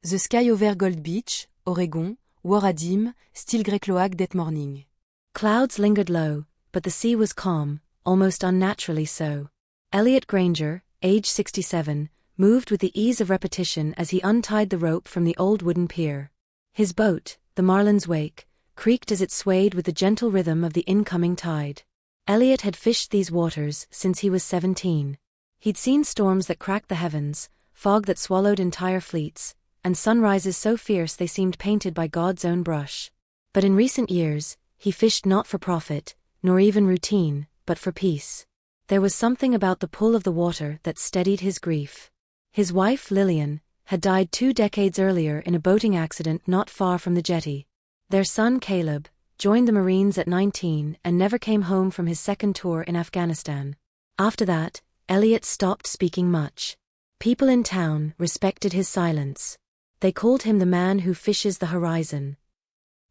The sky over Gold Beach, Oregon, wore a dim, still grey cloak that morning. Clouds lingered low, but the sea was calm, almost unnaturally so. Elliot Granger, age 67, moved with the ease of repetition as he untied the rope from the old wooden pier. His boat, the Marlin's Wake, creaked as it swayed with the gentle rhythm of the incoming tide. Elliot had fished these waters since he was 17. He'd seen storms that cracked the heavens, fog that swallowed entire fleets, and sunrises so fierce they seemed painted by God's own brush. But in recent years, he fished not for profit, nor even routine, but for peace. There was something about the pull of the water that steadied his grief. His wife, Lillian, had died 2 decades earlier in a boating accident not far from the jetty. Their son, Caleb, joined the Marines at 19 and never came home from his second tour in Afghanistan. After that, Elliot stopped speaking much. People in town respected his silence. They called him the man who fishes the horizon.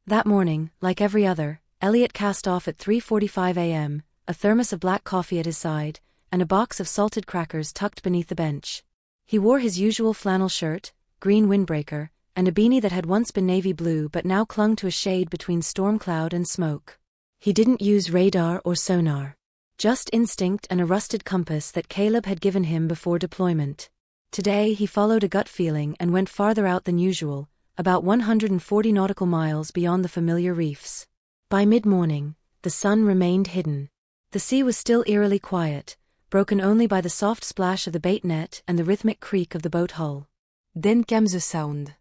That morning, like every other, Elliot cast off at 3:45 a.m., a thermos of black coffee at his side, and a box of salted crackers tucked beneath the bench. He wore his usual flannel shirt, green windbreaker, and a beanie that had once been navy blue but now clung to a shade between storm cloud and smoke. He didn't use radar or sonar. Just instinct and a rusted compass that Caleb had given him before deployment. Today he followed a gut feeling and went farther out than usual, about 140 nautical miles beyond the familiar reefs. By mid-morning, the sun remained hidden. The sea was still eerily quiet, broken only by the soft splash of the bait net and the rhythmic creak of the boat hull. Then came the sound.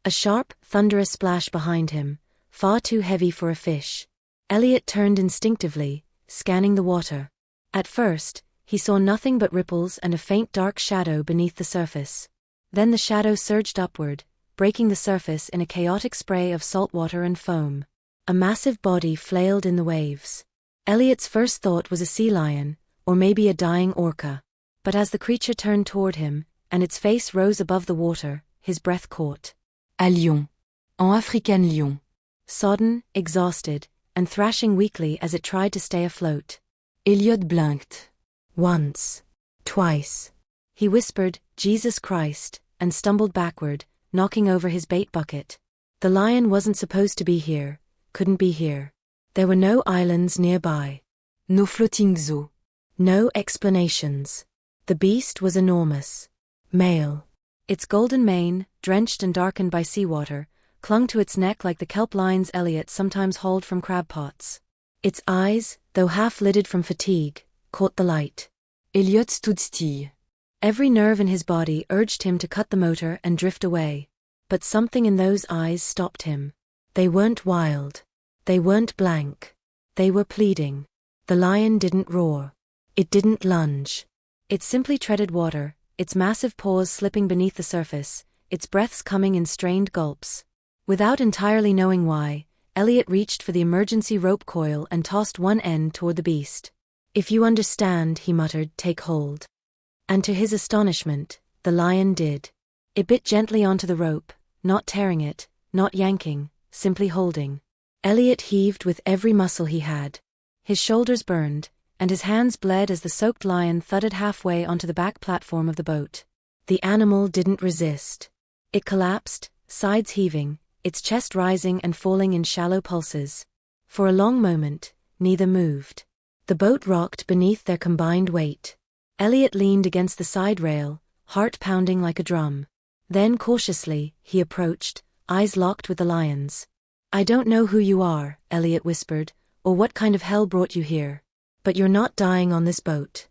A sharp, thunderous splash behind him, far too heavy for a fish. Elliot turned instinctively, scanning the water. At first, he saw nothing but ripples and a faint dark shadow beneath the surface. Then the shadow surged upward, breaking the surface in a chaotic spray of salt water and foam. A massive body flailed in the waves. Elliot's first thought was a sea lion, or maybe a dying orca. But as the creature turned toward him, and its face rose above the water, his breath caught. A lion. En African lion. Sodden, exhausted, and thrashing weakly as it tried to stay afloat. Elliot blinked. Once. Twice. He whispered, "Jesus Christ," and stumbled backward, knocking over his bait bucket. The lion wasn't supposed to be here, couldn't be here. There were no islands nearby. No floating zoo. No explanations. The beast was enormous. Male. Its golden mane, drenched and darkened by seawater, clung to its neck like the kelp lines Elliot sometimes hauled from crab pots. Its eyes, though half-lidded from fatigue, caught the light. Elliot stood still. Every nerve in his body urged him to cut the motor and drift away. But something in those eyes stopped him. They weren't wild. They weren't blank. They were pleading. The lion didn't roar. It didn't lunge. It simply treaded water, its massive paws slipping beneath the surface, its breaths coming in strained gulps. Without entirely knowing why, Elliot reached for the emergency rope coil and tossed one end toward the beast. "If you understand," he muttered, "take hold." And to his astonishment, the lion did. It bit gently onto the rope, not tearing it, not yanking, simply holding. Elliot heaved with every muscle he had. His shoulders burned, and his hands bled as the soaked lion thudded halfway onto the back platform of the boat. The animal didn't resist. It collapsed, sides heaving, its chest rising and falling in shallow pulses. For a long moment, neither moved. The boat rocked beneath their combined weight. Elliot leaned against the side rail, heart pounding like a drum. Then cautiously, he approached, eyes locked with the lion's. "I don't know who you are," Elliot whispered, "or what kind of hell brought you here. But you're not dying on this boat."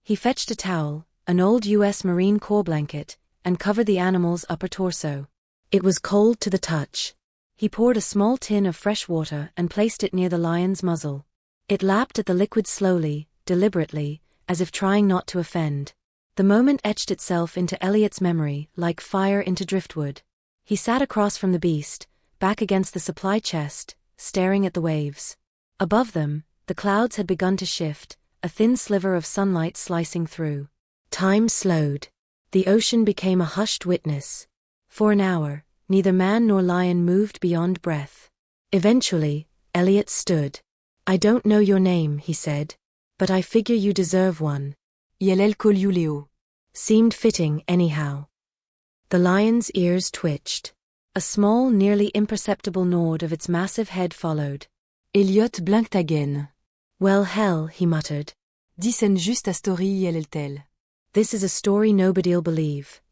He fetched a towel, an old U.S. Marine Corps blanket, and covered the animal's upper torso. It was cold to the touch. He poured a small tin of fresh water and placed it near the lion's muzzle. It lapped at the liquid slowly, deliberately, as if trying not to offend. The moment etched itself into Elliot's memory like fire into driftwood. He sat across from the beast, back against the supply chest, staring at the waves. Above them, the clouds had begun to shift, a thin sliver of sunlight slicing through. Time slowed. The ocean became a hushed witness. For an hour, neither man nor lion moved beyond breath. Eventually, Elliot stood. "I don't know your name," he said, "but I figure you deserve one." Yell'll call you Leo. Seemed fitting anyhow. The lion's ears twitched. A small, nearly imperceptible nod of its massive head followed. Elliot blinked again. Well, hell, he muttered. Dis c'est juste a story elle tell. This is a story nobody'll believe.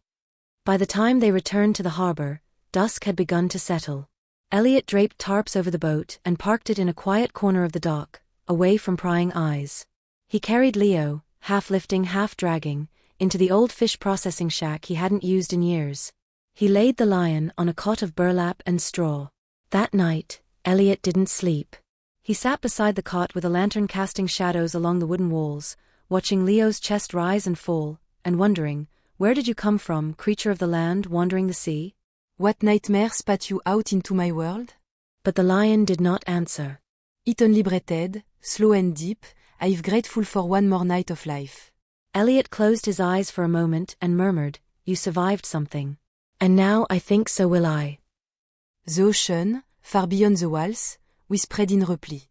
By the time they returned to the harbor, dusk had begun to settle. Elliot draped tarps over the boat and parked it in a quiet corner of the dock, away from prying eyes. He carried Leo, half lifting, half dragging, into the old fish processing shack he hadn't used in years. He laid the lion on a cot of burlap and straw. That night, Elliot didn't sleep. He sat beside the cot with a lantern casting shadows along the wooden walls, watching Leo's chest rise and fall, and wondering, where did you come from, creature of the land wandering the sea? What nightmare spat you out into my world? But the lion did not answer. It only breathed, slow and deep, I'm grateful for one more night of life. Elliot closed his eyes for a moment and murmured, you survived something. And now I think so will I. The ocean, far beyond the walls, whispered in reply.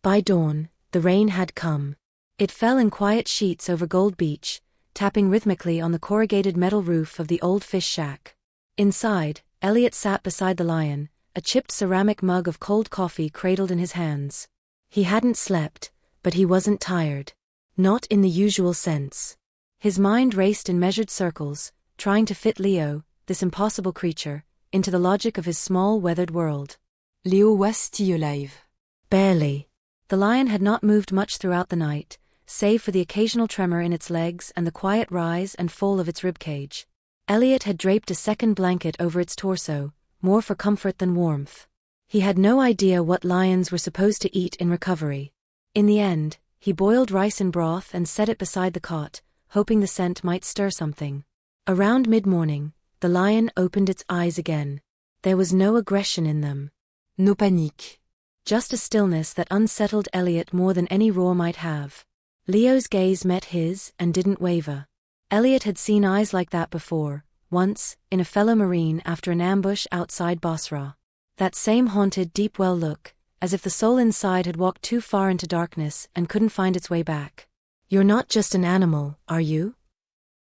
By dawn, the rain had come. It fell in quiet sheets over Gold Beach, tapping rhythmically on the corrugated metal roof of the old fish shack. Inside, Elliot sat beside the lion, a chipped ceramic mug of cold coffee cradled in his hands. He hadn't slept, but he wasn't tired. Not in the usual sense. His mind raced in measured circles, trying to fit Leo, this impossible creature, into the logic of his small weathered world. Leo was still alive. Barely. The lion had not moved much throughout the night, save for the occasional tremor in its legs and the quiet rise and fall of its ribcage. Elliot had draped a second blanket over its torso, more for comfort than warmth. He had no idea what lions were supposed to eat in recovery. In the end, he boiled rice in broth and set it beside the cot, hoping the scent might stir something. Around mid-morning, the lion opened its eyes again. There was no aggression in them. No panique. Just a stillness that unsettled Elliot more than any roar might have. Leo's gaze met his and didn't waver. Elliot had seen eyes like that before, once, in a fellow Marine after an ambush outside Basra. That same haunted deep-well look, as if the soul inside had walked too far into darkness and couldn't find its way back. You're not just an animal, are you?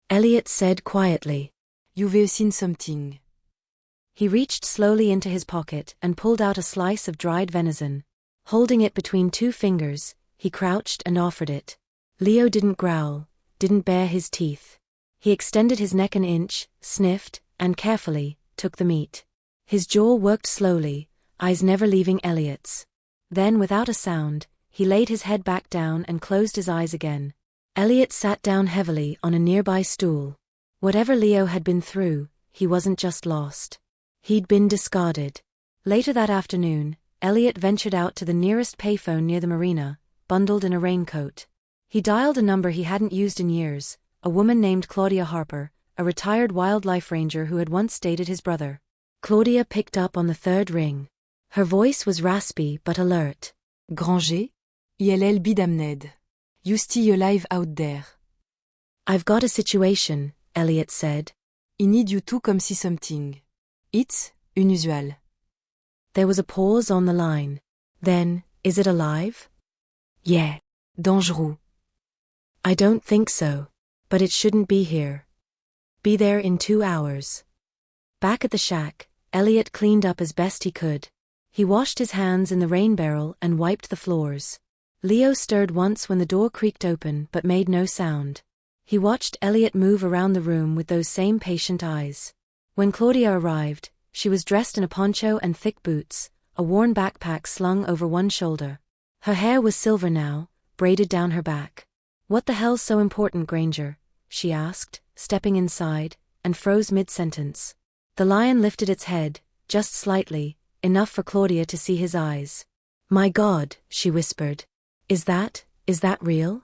Elliot said quietly. You've seen something. He reached slowly into his pocket and pulled out a slice of dried venison. Holding it between two fingers, he crouched and offered it. Leo didn't growl, didn't bare his teeth. He extended his neck an inch, sniffed, and carefully took the meat. His jaw worked slowly, eyes never leaving Elliot's. Then, without a sound, he laid his head back down and closed his eyes again. Elliot sat down heavily on a nearby stool. Whatever Leo had been through, he wasn't just lost. He'd been discarded. Later that afternoon, Elliot ventured out to the nearest payphone near the marina, bundled in a raincoat. He dialed a number he hadn't used in years, a woman named Claudia Harper, a retired wildlife ranger who had once dated his brother. Claudia picked up on the third ring. Her voice was raspy but alert. Granger? ILL be damned. You still alive out there. I've got a situation, Elliot said. I need you to come see something. It's unusual. There was a pause on the line. Then, is it alive? Yeah. Dangereux. I don't think so. But it shouldn't be here. Be there in 2 hours. Back at the shack, Elliot cleaned up as best he could. He washed his hands in the rain barrel and wiped the floors. Leo stirred once when the door creaked open but made no sound. He watched Elliot move around the room with those same patient eyes. When Claudia arrived, she was dressed in a poncho and thick boots, a worn backpack slung over one shoulder. Her hair was silver now, braided down her back. What the hell's so important, Granger? She asked, stepping inside, and froze mid-sentence. The lion lifted its head, just slightly, enough for Claudia to see his eyes. My God, she whispered. Is that real?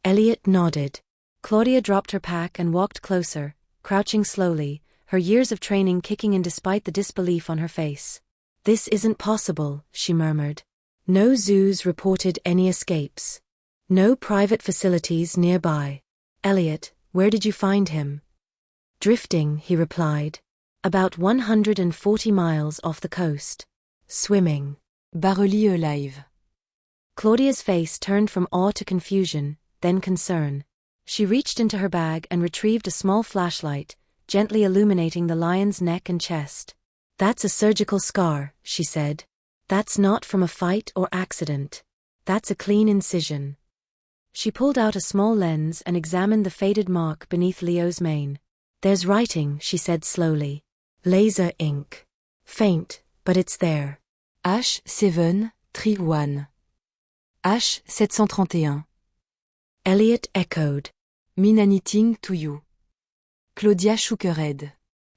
Elliot nodded. Claudia dropped her pack and walked closer, crouching slowly, her years of training kicking in despite the disbelief on her face. This isn't possible, she murmured. No zoos reported any escapes. No private facilities nearby. Elliot, where did you find him? Drifting, he replied. About 140 miles off the coast. Swimming. Barely alive. Claudia's face turned from awe to confusion, then concern. She reached into her bag and retrieved a small flashlight, gently illuminating the lion's neck and chest. "That's a surgical scar," she said. "That's not from a fight or accident. That's a clean incision." She pulled out a small lens and examined the faded mark beneath Leo's mane. "There's writing," she said slowly. "Laser ink. Faint, but it's there." H731. H731. Elliot echoed. Mean to you. Claudia shook her head.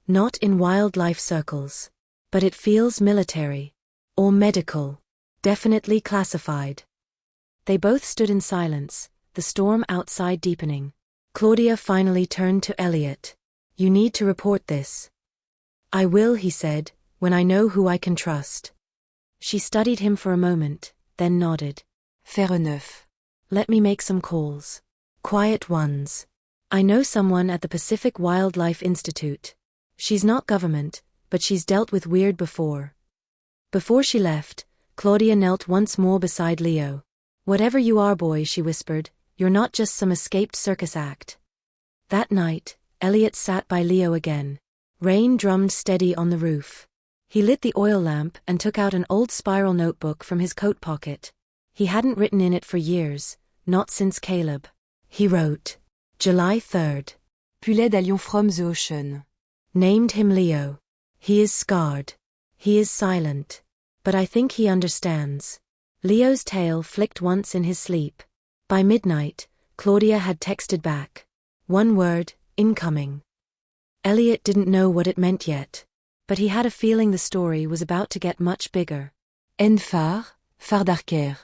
"Not in wildlife circles. But it feels military. Or medical. Definitely classified." They both stood in silence, the storm outside deepening. Claudia finally turned to Elliot. "You need to report this." "I will," he said, "when I know who I can trust." She studied him for a moment, then nodded. Faire neuf. "Let me make some calls. Quiet ones. I know someone at the Pacific Wildlife Institute. She's not government, but she's dealt with weird before." Before she left, Claudia knelt once more beside Leo. "Whatever you are, boy," she whispered, "you're not just some escaped circus act." That night, Elliot sat by Leo again. Rain drummed steady on the roof. He lit the oil lamp and took out an old spiral notebook from his coat pocket. He hadn't written in it for years, not since Caleb. He wrote, July 3rd. Pulled à lion from the ocean. Named him Leo. He is scarred. He is silent. But I think he understands. Leo's tail flicked once in his sleep. By midnight, Claudia had texted back. One word, incoming. Elliot didn't know what it meant yet. But he had a feeling the story was about to get much bigger. En phare d'arquer.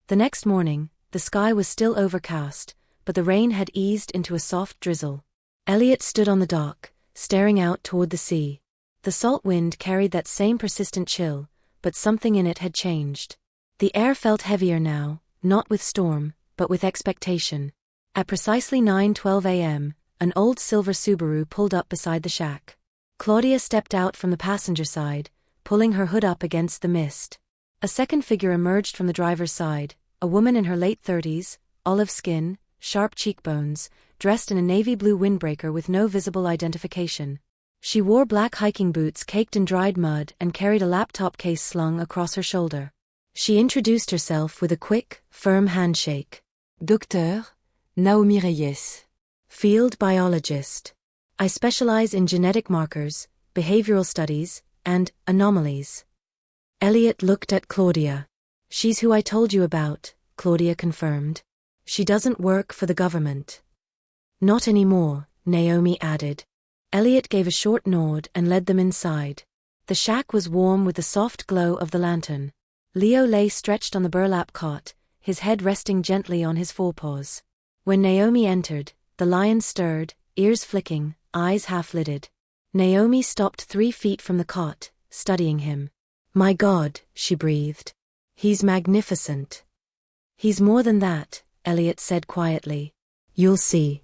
The next morning, the sky was still overcast, but the rain had eased into a soft drizzle. Elliot stood on the dock, staring out toward the sea. The salt wind carried that same persistent chill, but something in it had changed. The air felt heavier now, not with storm, but with expectation. At precisely 9:12 a.m., an old silver Subaru pulled up beside the shack. Claudia stepped out from the passenger side, pulling her hood up against the mist. A second figure emerged from the driver's side, a woman in her late 30s, olive skin, sharp cheekbones, dressed in a navy blue windbreaker with no visible identification. She wore black hiking boots caked in dried mud and carried a laptop case slung across her shoulder. She introduced herself with a quick, firm handshake. Docteur, Naomi Reyes. Field biologist. I specialize in genetic markers, behavioral studies, and anomalies. Elliot looked at Claudia. She's who I told you about, Claudia confirmed. She doesn't work for the government. Not anymore, Naomi added. Elliot gave a short nod and led them inside. The shack was warm with the soft glow of the lantern. Leo lay stretched on the burlap cot, his head resting gently on his forepaws. When Naomi entered, the lion stirred, ears flicking, eyes half-lidded. Naomi stopped 3 feet from the cot, studying him. My God, she breathed. He's magnificent. He's more than that, Elliot said quietly. You'll see.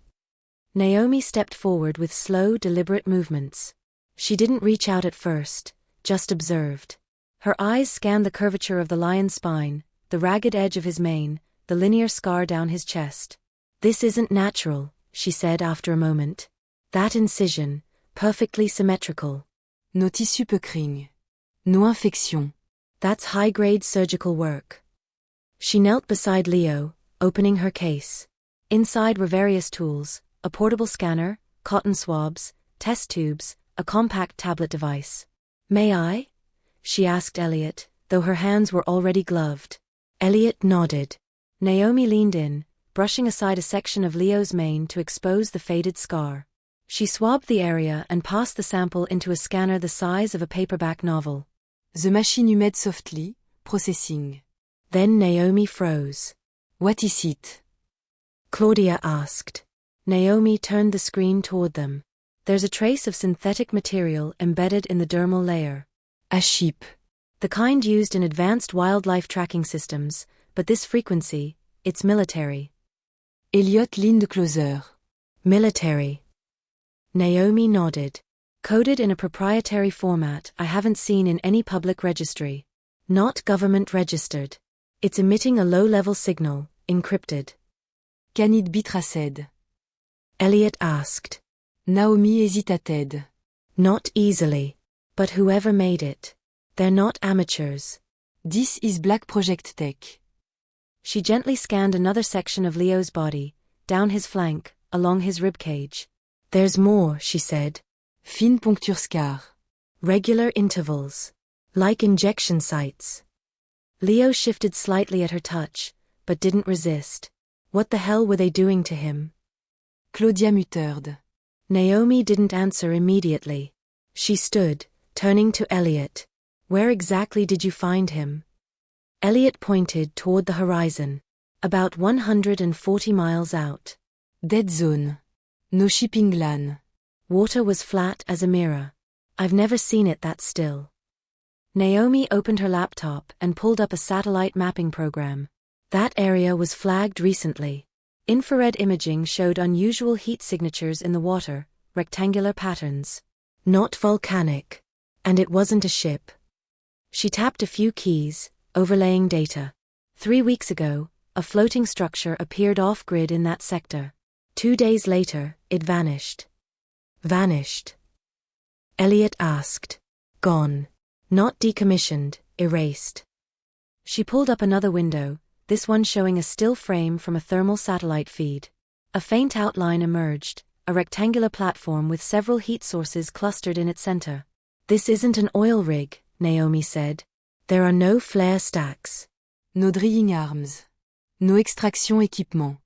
Naomi stepped forward with slow, deliberate movements. She didn't reach out at first, just observed. Her eyes scanned the curvature of the lion's spine, the ragged edge of his mane, the linear scar down his chest. This isn't natural, she said after a moment. That incision, perfectly symmetrical. Nos tissus peu craignent. Nos infections. That's high-grade surgical work. She knelt beside Leo, opening her case. Inside were various tools, a portable scanner, cotton swabs, test tubes, a compact tablet device. May I? She asked Elliot, though her hands were already gloved. Elliot nodded. Naomi leaned in, brushing aside a section of Leo's mane to expose the faded scar. She swabbed the area and passed the sample into a scanner the size of a paperback novel. The machine hummed softly, processing. Then Naomi froze. What is it? Claudia asked. Naomi turned the screen toward them. There's a trace of synthetic material embedded in the dermal layer. A chip. The kind used in advanced wildlife tracking systems, but this frequency, it's military. Elliot leaned closer. Military. Naomi nodded. Coded in a proprietary format I haven't seen in any public registry. Not government registered. It's emitting a low-level signal, encrypted. Can it be traced? Elliot asked. Naomi hesitated. Not easily. But whoever made it. They're not amateurs. This is Black Project Tech. She gently scanned another section of Leo's body, down his flank, along his ribcage. There's more, she said. Fine puncture scar. Regular intervals. Like injection sites. Leo shifted slightly at her touch, but didn't resist. What the hell were they doing to him? Claudia muttered. Naomi didn't answer immediately. She stood, turning to Elliot. Where exactly did you find him? Elliot pointed toward the horizon. About 140 miles out. Dead zone. No shipping LAN. Water was flat as a mirror. I've never seen it that still. Naomi opened her laptop and pulled up a satellite mapping program. That area was flagged recently. Infrared imaging showed unusual heat signatures in the water, rectangular patterns. Not volcanic. And it wasn't a ship. She tapped a few keys, overlaying data. 3 weeks ago, a floating structure appeared off-grid in that sector. 2 days later, it vanished. Vanished? Elliot asked. Gone. Not decommissioned, erased. She pulled up another window, this one showing a still frame from a thermal satellite feed. A faint outline emerged, a rectangular platform with several heat sources clustered in its center. This isn't an oil rig, Naomi said. There are no flare stacks. No drilling arms. No extraction équipement.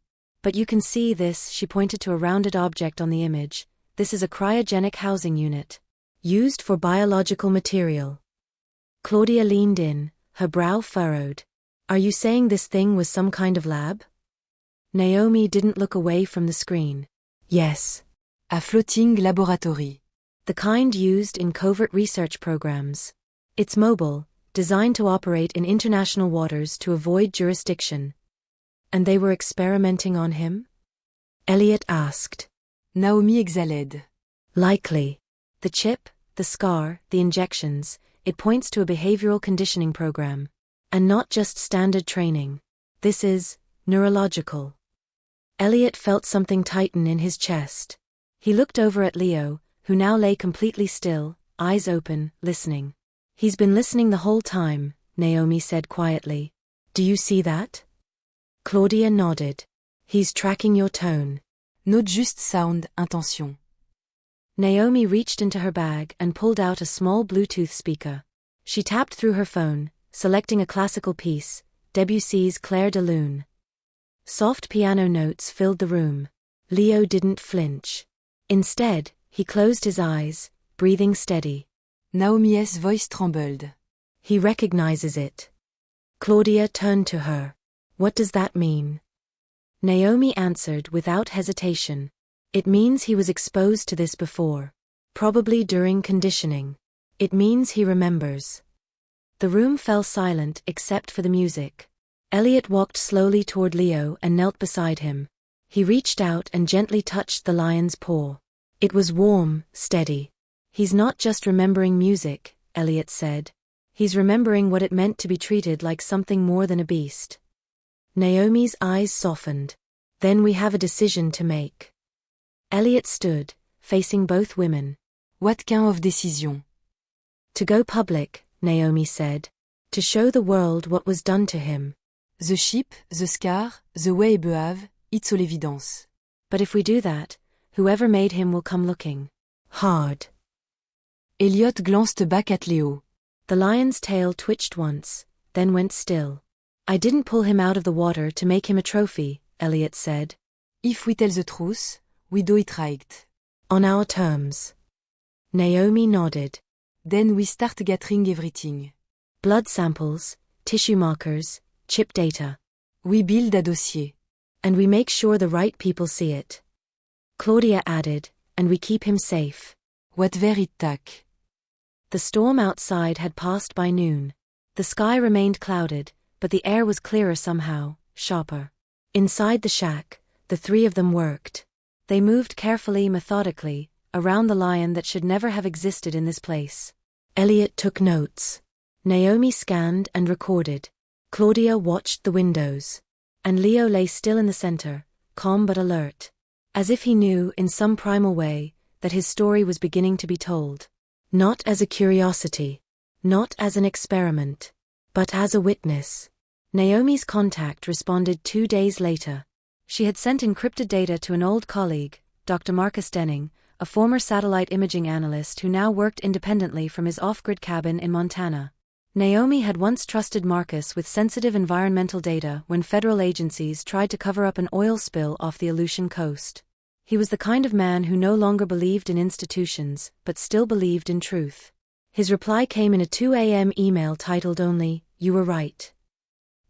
But you can see this, she pointed to a rounded object on the image. This is a cryogenic housing unit. Used for biological material. Claudia leaned in, her brow furrowed. Are you saying this thing was some kind of lab? Naomi didn't look away from the screen. Yes. A floating laboratory. The kind used in covert research programs. It's mobile, designed to operate in international waters to avoid jurisdiction. And they were experimenting on him? Elliot asked. Naomi exhaled. Likely. The chip, the scar, the injections, it points to a behavioral conditioning program. And not just standard training. This is neurological. Elliot felt something tighten in his chest. He looked over at Leo, who now lay completely still, eyes open, listening. He's been listening the whole time, Naomi said quietly. Do you see that? Claudia nodded. He's tracking your tone. Not just sound, intention. Naomi reached into her bag and pulled out a small Bluetooth speaker. She tapped through her phone, selecting a classical piece, Debussy's Clair de Lune. Soft piano notes filled the room. Leo didn't flinch. Instead, he closed his eyes, breathing steady. Naomi's voice trembled. He recognizes it. Claudia turned to her. What does that mean? Naomi answered without hesitation. It means he was exposed to this before. Probably during conditioning. It means he remembers. The room fell silent except for the music. Elliot walked slowly toward Leo and knelt beside him. He reached out and gently touched the lion's paw. It was warm, steady. He's not just remembering music, Elliot said. He's remembering what it meant to be treated like something more than a beast. Naomi's eyes softened. Then we have a decision to make. Elliot stood, facing both women. What kind of decision? To go public, Naomi said. To show the world what was done to him. The ship, the scar, the way he behave, it's all evidence. But if we do that, whoever made him will come looking. Hard. Elliot glanced back at Leo. The lion's tail twitched once, then went still. I didn't pull him out of the water to make him a trophy, Elliot said. If we tell the truth, we do it right. On our terms. Naomi nodded. Then we start gathering everything. Blood samples, tissue markers, chip data. We build a dossier. And we make sure the right people see it. Claudia added, and we keep him safe. Whatever it take. The storm outside had passed by noon. The sky remained clouded, but the air was clearer somehow, sharper. Inside the shack, the three of them worked. They moved carefully, methodically, around the lion that should never have existed in this place. Elliot took notes. Naomi scanned and recorded. Claudia watched the windows. And Leo lay still in the center, calm but alert. As if he knew, in some primal way, that his story was beginning to be told. Not as a curiosity. Not as an experiment. But as a witness. Naomi's contact responded 2 days later. She had sent encrypted data to an old colleague, Dr. Marcus Denning, a former satellite imaging analyst who now worked independently from his off-grid cabin in Montana. Naomi had once trusted Marcus with sensitive environmental data when federal agencies tried to cover up an oil spill off the Aleutian coast. He was the kind of man who no longer believed in institutions, but still believed in truth. His reply came in a 2 a.m. email titled only, "You were right."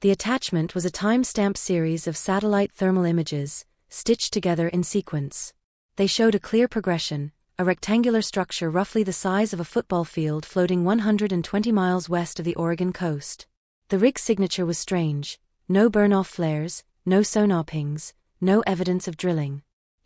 The attachment was a time-stamped series of satellite thermal images, stitched together in sequence. They showed a clear progression, a rectangular structure roughly the size of a football field floating 120 miles west of the Oregon coast. The rig's signature was strange: no burn-off flares, no sonar pings, no evidence of drilling.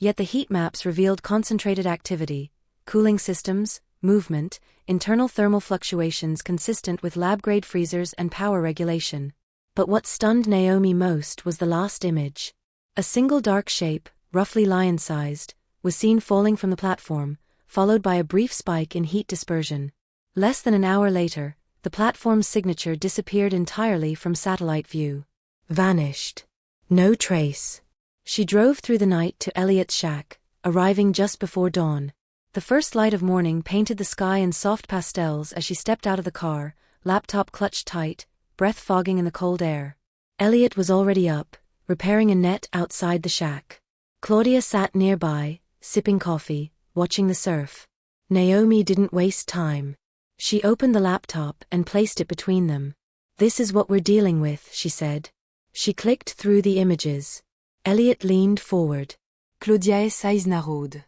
Yet the heat maps revealed concentrated activity, cooling systems, movement, internal thermal fluctuations consistent with lab-grade freezers and power regulation. But what stunned Naomi most was the last image. A single dark shape, roughly lion-sized, was seen falling from the platform, followed by a brief spike in heat dispersion. Less than an hour later, the platform's signature disappeared entirely from satellite view. Vanished. No trace. She drove through the night to Elliot's shack, arriving just before dawn. The first light of morning painted the sky in soft pastels as she stepped out of the car, laptop clutched tight, breath fogging in the cold air. Elliot was already up, repairing a net outside the shack. Claudia sat nearby, sipping coffee, watching the surf. Naomi didn't waste time. She opened the laptop and placed it between them. "This is what we're dealing with," she said. She clicked through the images. Elliot leaned forward. Claudia S. Eisnerode.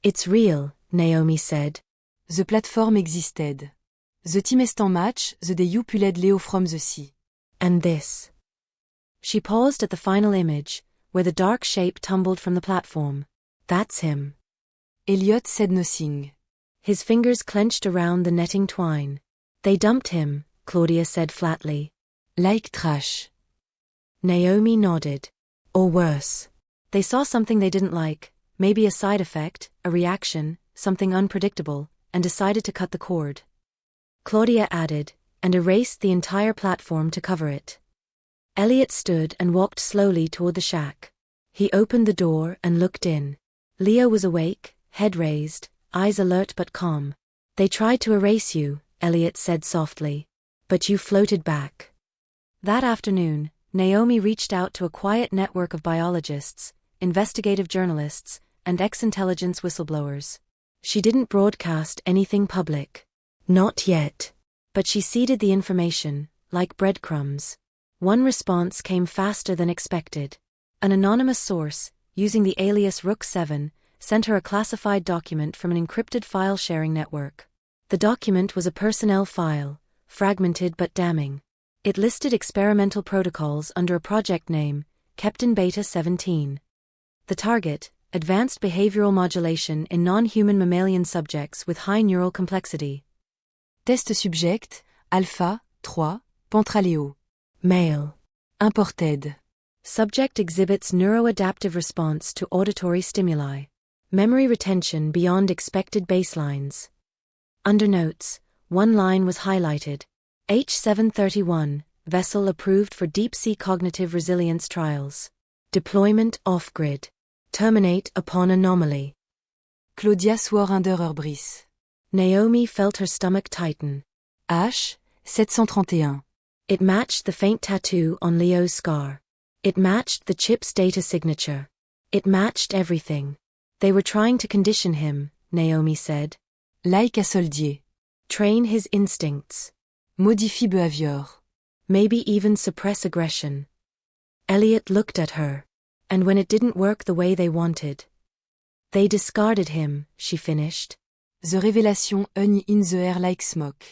"It's real," Naomi said. The platform existed. The team est en match, the DU pulled Leo from the sea. And this. She paused at the final image, where the dark shape tumbled from the platform. "That's him." Elliot said nothing. His fingers clenched around the netting twine. "They dumped him," Claudia said flatly. Like trash. Naomi nodded. "Or worse. They saw something they didn't like, maybe a side effect, a reaction, something unpredictable, and decided to cut the cord." Claudia added, "and erased the entire platform to cover it." Elliot stood and walked slowly toward the shack. He opened the door and looked in. Leo was awake, head raised, eyes alert but calm. "They tried to erase you," Elliot said softly. "But you floated back." That afternoon, Naomi reached out to a quiet network of biologists, investigative journalists, and ex-intelligence whistleblowers. She didn't broadcast anything public. Not yet. But she seeded the information, like breadcrumbs. One response came faster than expected. An anonymous source, using the alias Rook7, sent her a classified document from an encrypted file-sharing network. The document was a personnel file, fragmented but damning. It listed experimental protocols under a project name, Captain Beta 17. The target, advanced behavioral modulation in non-human mammalian subjects with high neural complexity. Test subject, Alpha, 3, Pantraleo. Male. Imported. Subject exhibits neuroadaptive response to auditory stimuli. Memory retention beyond expected baselines. Under notes, one line was highlighted. H731, vessel approved for deep-sea cognitive resilience trials. Deployment off-grid. Terminate upon anomaly. Claudia swore under her breath. Naomi felt her stomach tighten. H731. It matched the faint tattoo on Leo's scar. It matched the chip's data signature. It matched everything. They were trying to condition him, Naomi said. Like a soldier. Train his instincts. Modifie behavior. Maybe even suppress aggression. Elliot looked at her. And when it didn't work the way they wanted. They discarded him, she finished. The revelation hung in the air like smoke.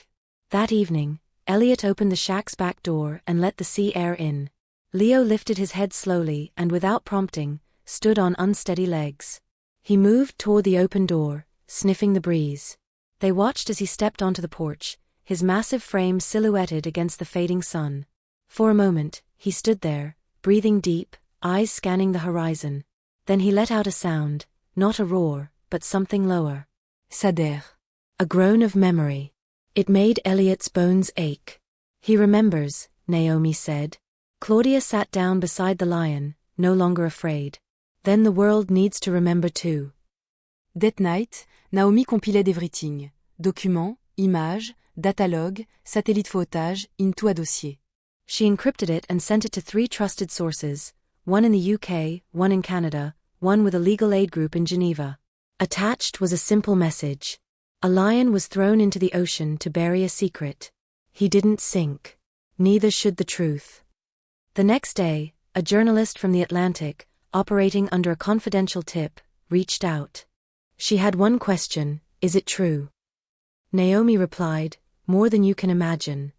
That evening, Elliot opened the shack's back door and let the sea air in. Leo lifted his head slowly and without prompting, stood on unsteady legs. He moved toward the open door, sniffing the breeze. They watched as he stepped onto the porch, his massive frame silhouetted against the fading sun. For a moment, he stood there, breathing deep, eyes scanning the horizon. Then he let out a sound, not a roar, but something lower. Sader. A groan of memory. It made Elliot's bones ache. He remembers, Naomi said. Claudia sat down beside the lion, no longer afraid. Then the world needs to remember too. That night, Naomi compiled everything. Documents, images, datalogue, satellite photage, into a dossier. She encrypted it and sent it to 3 trusted sources, one in the UK, one in Canada, one with a legal aid group in Geneva. Attached was a simple message. A lion was thrown into the ocean to bury a secret. He didn't sink. Neither should the truth. The next day, a journalist from The Atlantic, operating under a confidential tip, reached out. She had one question: is it true? Naomi replied, more than you can imagine.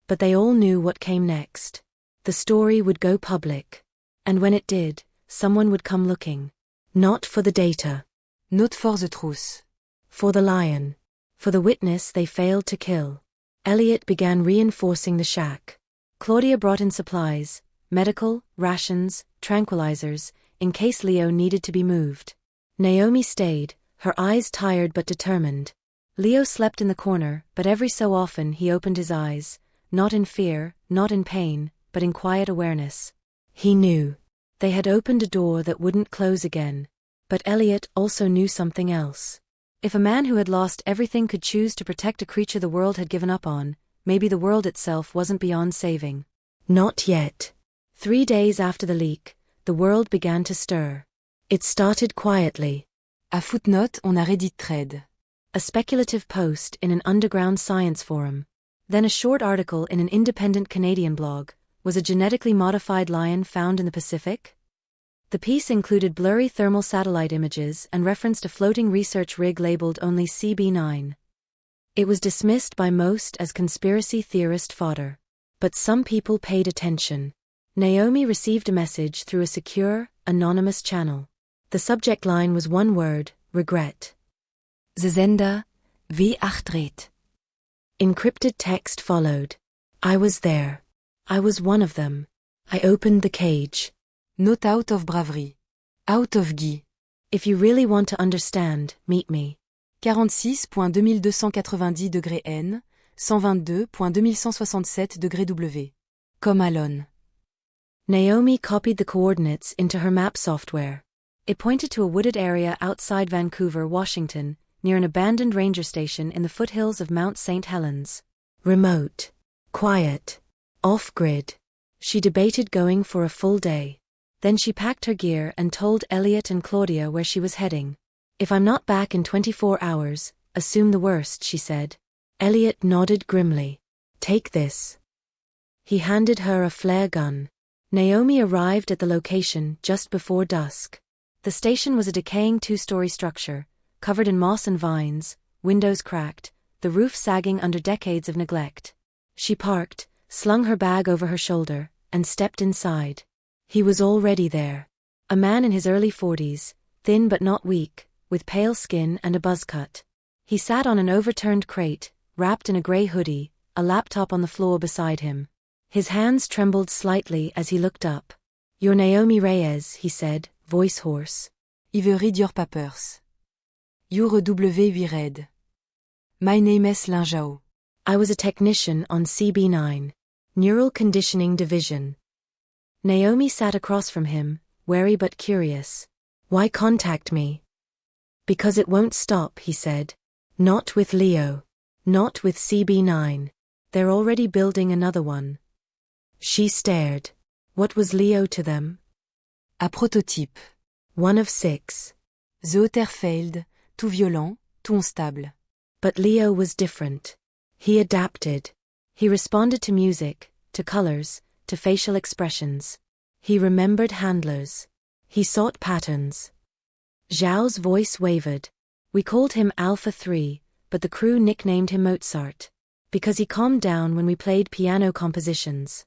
But they all knew what came next. The story would go public. And when it did, someone would come looking. Not for the data. Not for the truth. For the lion. For the witness they failed to kill. Elliot began reinforcing the shack. Claudia brought in supplies, medical, rations, tranquilizers, in case Leo needed to be moved. Naomi stayed, her eyes tired but determined. Leo slept in the corner, but every so often he opened his eyes, not in fear, not in pain, but in quiet awareness. He knew. They had opened a door that wouldn't close again. But Elliot also knew something else. If a man who had lost everything could choose to protect a creature the world had given up on, maybe the world itself wasn't beyond saving. Not yet. 3 days after the leak, the world began to stir. It started quietly. A footnote on a Reddit thread. A speculative post in an underground science forum. Then a short article in an independent Canadian blog. Was a genetically modified lion found in the Pacific? The piece included blurry thermal satellite images and referenced a floating research rig labeled only CB9. It was dismissed by most as conspiracy theorist fodder. But some people paid attention. Naomi received a message through a secure, anonymous channel. The subject line was one word: regret. The Sender, wie achtret. Encrypted text followed. I was there. I was one of them. I opened the cage. Not out of bravery. Out of guy. If you really want to understand, meet me. 46.2290 N, 122.2167 W. Comme Alon. Naomi copied the coordinates into her map software. It pointed to a wooded area outside Vancouver, Washington, near an abandoned ranger station in the foothills of Mount St. Helens. Remote. Quiet. Off-grid. She debated going for a full day. Then she packed her gear and told Elliot and Claudia where she was heading. If I'm not back in 24 hours, assume the worst, she said. Elliot nodded grimly. Take this. He handed her a flare gun. Naomi arrived at the location just before dusk. The station was a decaying 2-story structure, covered in moss and vines, windows cracked, the roof sagging under decades of neglect. She parked, slung her bag over her shoulder, and stepped inside. He was already there. A man in his early 40s, thin but not weak, with pale skin and a buzz cut. He sat on an overturned crate, wrapped in a gray hoodie, a laptop on the floor beside him. His hands trembled slightly as he looked up. You're Naomi Reyes, he said, voice hoarse. I veux read your papers. You're W8 red. My name is Linjao. I was a technician on CB9. Neural Conditioning Division. Naomi sat across from him, wary but curious. Why contact me? Because it won't stop, he said. Not with Leo. Not with CB9. They're already building another one. She stared. What was Leo to them? A prototype. One of 6. The Otter failed, tout violent, tout unstable. But Leo was different. He adapted. He responded to music, to colors, to facial expressions. He remembered handlers. He sought patterns. Zhao's voice wavered. We called him Alpha 3, but the crew nicknamed him Mozart. Because he calmed down when we played piano compositions.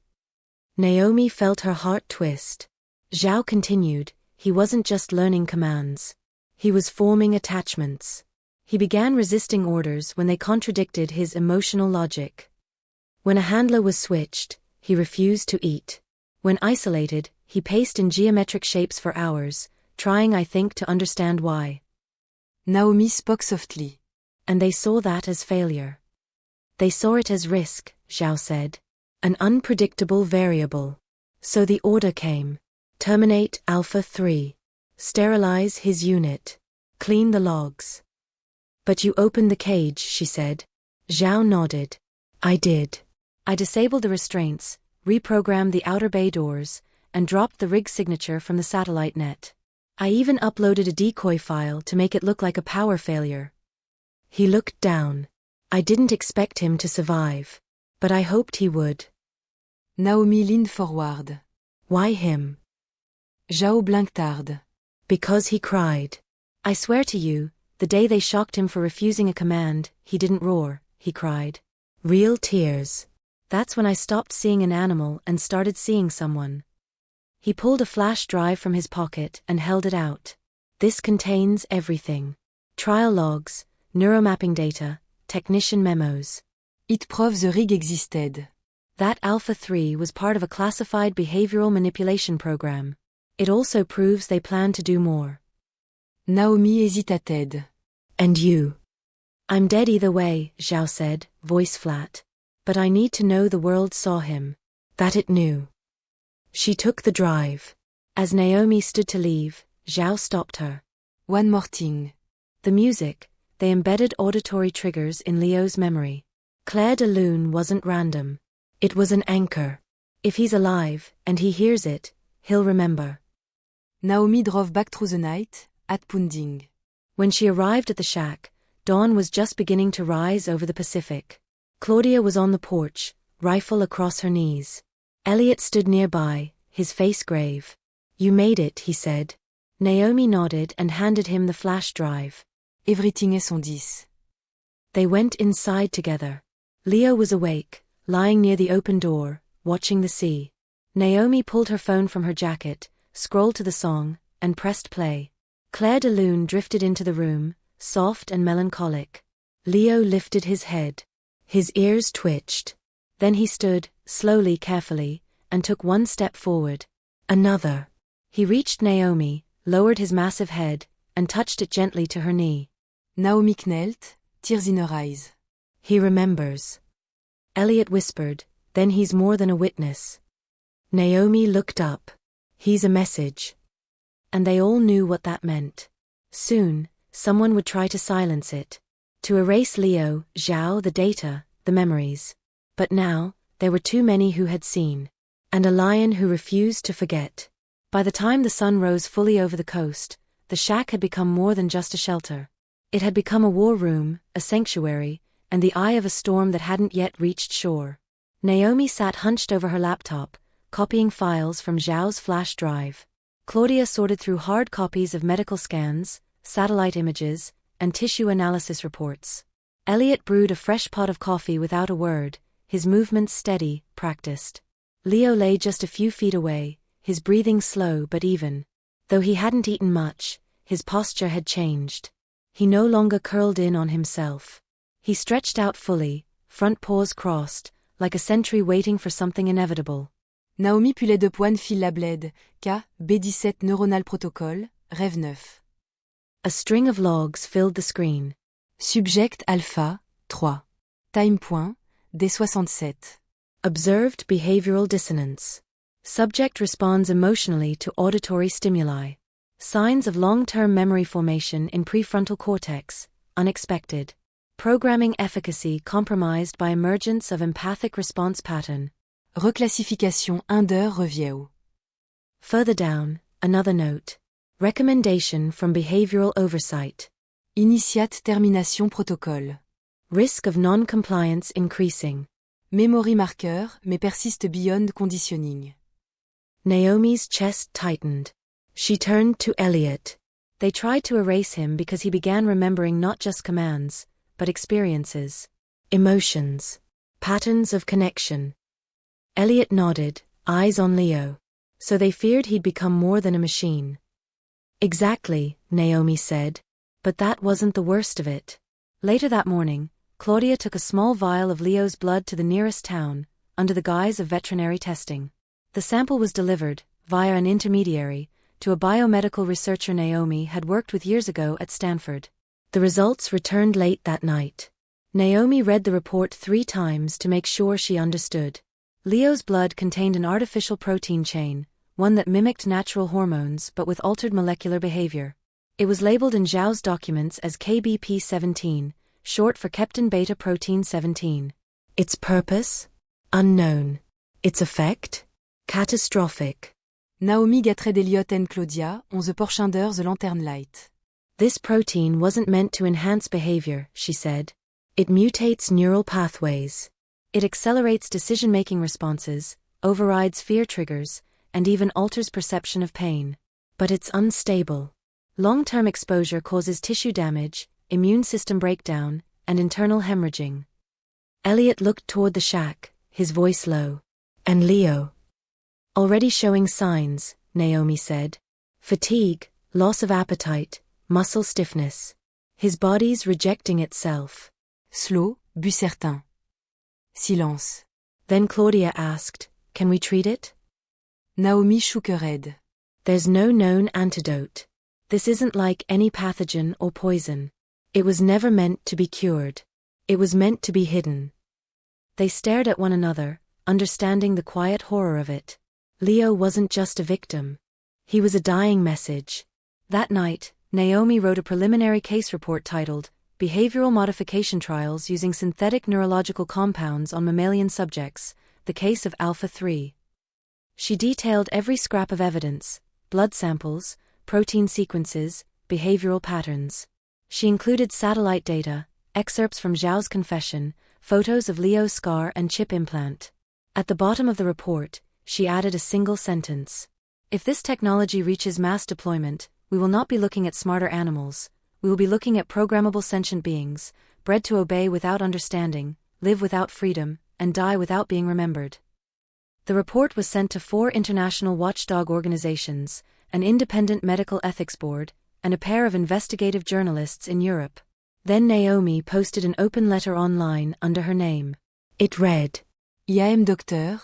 Naomi felt her heart twist. Zhao continued, he wasn't just learning commands. He was forming attachments. He began resisting orders when they contradicted his emotional logic. When a handler was switched, he refused to eat. When isolated, he paced in geometric shapes for hours, trying, I think, to understand why. Naomi spoke softly. And they saw that as failure. They saw it as risk, Zhao said. An unpredictable variable. So the order came. Terminate Alpha 3. Sterilize his unit. Clean the logs. But you opened the cage, she said. Zhao nodded. I did. I disabled the restraints, reprogrammed the outer bay doors, and dropped the rig signature from the satellite net. I even uploaded a decoy file to make it look like a power failure. He looked down. I didn't expect him to survive. But I hoped he would. Naomi leaned forward. Why him? Zhao blinked hard. Because he cried. I swear to you, the day they shocked him for refusing a command, he didn't roar, he cried. Real tears. That's when I stopped seeing an animal and started seeing someone. He pulled a flash drive from his pocket and held it out. This contains everything. Trial logs, neuromapping data, technician memos. It proves the rig existed. That Alpha 3 was part of a classified behavioral manipulation program. It also proves they plan to do more. Naomi hesitated. And you? I'm dead either way, Zhao said, voice flat. But I need to know the world saw him. That it knew. She took the drive. As Naomi stood to leave, Zhao stopped her. One more thing. The music, they embedded auditory triggers in Leo's memory. Claire de Lune wasn't random. It was an anchor. If he's alive, and he hears it, he'll remember. Naomi drove back through the night, at Punding. When she arrived at the shack, dawn was just beginning to rise over the Pacific. Claudia was on the porch, rifle across her knees. Elliot stood nearby, his face grave. You made it, he said. Naomi nodded and handed him the flash drive. Everything est on 10. They went inside together. Leo was awake, lying near the open door, watching the sea. Naomi pulled her phone from her jacket, scrolled to the song, and pressed play. Claire de Lune drifted into the room, soft and melancholic. Leo lifted his head. His ears twitched. Then he stood, slowly, carefully, and took one step forward. Another. He reached Naomi, lowered his massive head, and touched it gently to her knee. Naomi knelt, tears in her eyes. He remembers. Elliot whispered, then he's more than a witness. Naomi looked up. He's a message. And they all knew what that meant. Soon, someone would try to silence it. To erase Leo, Zhao, the data, the memories. But now, there were too many who had seen. And a lion who refused to forget. By the time the sun rose fully over the coast, the shack had become more than just a shelter. It had become a war room, a sanctuary, and the eye of a storm that hadn't yet reached shore. Naomi sat hunched over her laptop, copying files from Zhao's flash drive. Claudia sorted through hard copies of medical scans, satellite images, and tissue analysis reports. Elliot brewed a fresh pot of coffee without a word, his movements steady, practiced. Leo lay just a few feet away, his breathing slow but even. Though he hadn't eaten much, his posture had changed. He no longer curled in on himself. He stretched out fully, front paws crossed, like a sentry waiting for something inevitable. Naomi Pulet de Poine file la bled, K, B17 neuronal protocole, rêve 9. A string of logs filled the screen. Subject alpha, 3. Time point, D67. Observed behavioral dissonance. Subject responds emotionally to auditory stimuli. Signs of long-term memory formation in prefrontal cortex, unexpected. Programming efficacy compromised by emergence of empathic response pattern. Reclassification 1 review. Further down, another note. Recommendation from behavioral oversight. Initiate termination protocol. Risk of non-compliance increasing. Memory marker may persist beyond conditioning. Naomi's chest tightened. She turned to Elliot. They tried to erase him because he began remembering not just commands, but experiences. Emotions. Patterns of connection. Elliot nodded, eyes on Leo. So they feared he'd become more than a machine. Exactly, Naomi said. But that wasn't the worst of it. Later that morning, Claudia took a small vial of Leo's blood to the nearest town, under the guise of veterinary testing. The sample was delivered, via an intermediary, to a biomedical researcher Naomi had worked with years ago at Stanford. The results returned late that night. Naomi read the report 3 times to make sure she understood. Leo's blood contained an artificial protein chain, one that mimicked natural hormones but with altered molecular behavior. It was labeled in Zhao's documents as KBP17, short for Keptin beta protein 17. Its purpose? Unknown. Its effect? Catastrophic. Naomi Gatred Elliott and Claudia, on the Porschender the Lantern Light. This protein wasn't meant to enhance behavior, she said. It mutates neural pathways. It accelerates decision-making responses, overrides fear triggers, and even alters perception of pain. But it's unstable. Long-term exposure causes tissue damage, immune system breakdown, and internal hemorrhaging. Elliot looked toward the shack, his voice low. And Leo? Already showing signs, Naomi said. Fatigue, loss of appetite, muscle stiffness. His body's rejecting itself. Slow, but certain. Silence. Then Claudia asked, can we treat it? Naomi shook her head. There's no known antidote. This isn't like any pathogen or poison. It was never meant to be cured. It was meant to be hidden. They stared at one another, understanding the quiet horror of it. Leo wasn't just a victim. He was a dying message. That night, Naomi wrote a preliminary case report titled, Behavioral Modification Trials Using Synthetic Neurological Compounds on Mammalian Subjects, the Case of Alpha 3. She detailed every scrap of evidence, blood samples, protein sequences, behavioral patterns. She included satellite data, excerpts from Zhao's confession, photos of Leo's scar and chip implant. At the bottom of the report, she added a single sentence. If this technology reaches mass deployment, we will not be looking at smarter animals, we will be looking at programmable sentient beings, bred to obey without understanding, live without freedom, and die without being remembered. The report was sent to 4 international watchdog organizations, an independent medical ethics board, and a pair of investigative journalists in Europe. Then Naomi posted an open letter online under her name. It read, IAM Docteur,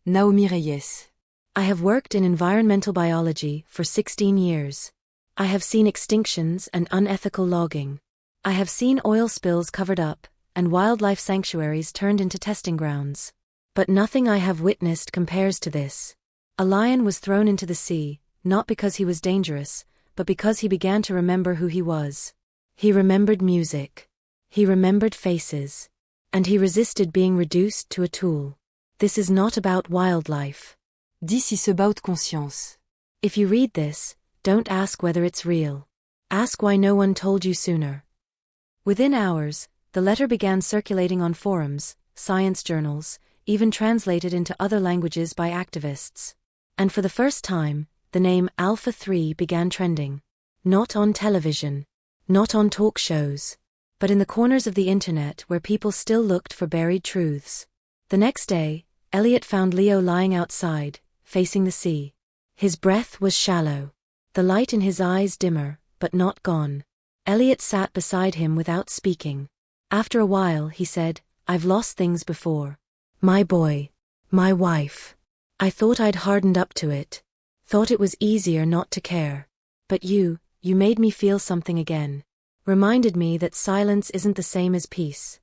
Naomi Reyes. I have worked in environmental biology for 16 years. I have seen extinctions and unethical logging. I have seen oil spills covered up, and wildlife sanctuaries turned into testing grounds. But nothing I have witnessed compares to this. A lion was thrown into the sea, not because he was dangerous, but because he began to remember who he was. He remembered music. He remembered faces. And he resisted being reduced to a tool. This is not about wildlife. This is about conscience. If you read this, don't ask whether it's real. Ask why no one told you sooner. Within hours, the letter began circulating on forums, science journals, even translated into other languages by activists. And for the first time, the name Alpha 3 began trending. Not on television. Not on talk shows. But in the corners of the internet where people still looked for buried truths. The next day, Elliot found Leo lying outside, facing the sea. His breath was shallow. The light in his eyes dimmer, but not gone. Elliot sat beside him without speaking. After a while he said, I've lost things before. My boy. My wife. I thought I'd hardened up to it. Thought it was easier not to care. But you made me feel something again. Reminded me that silence isn't the same as peace.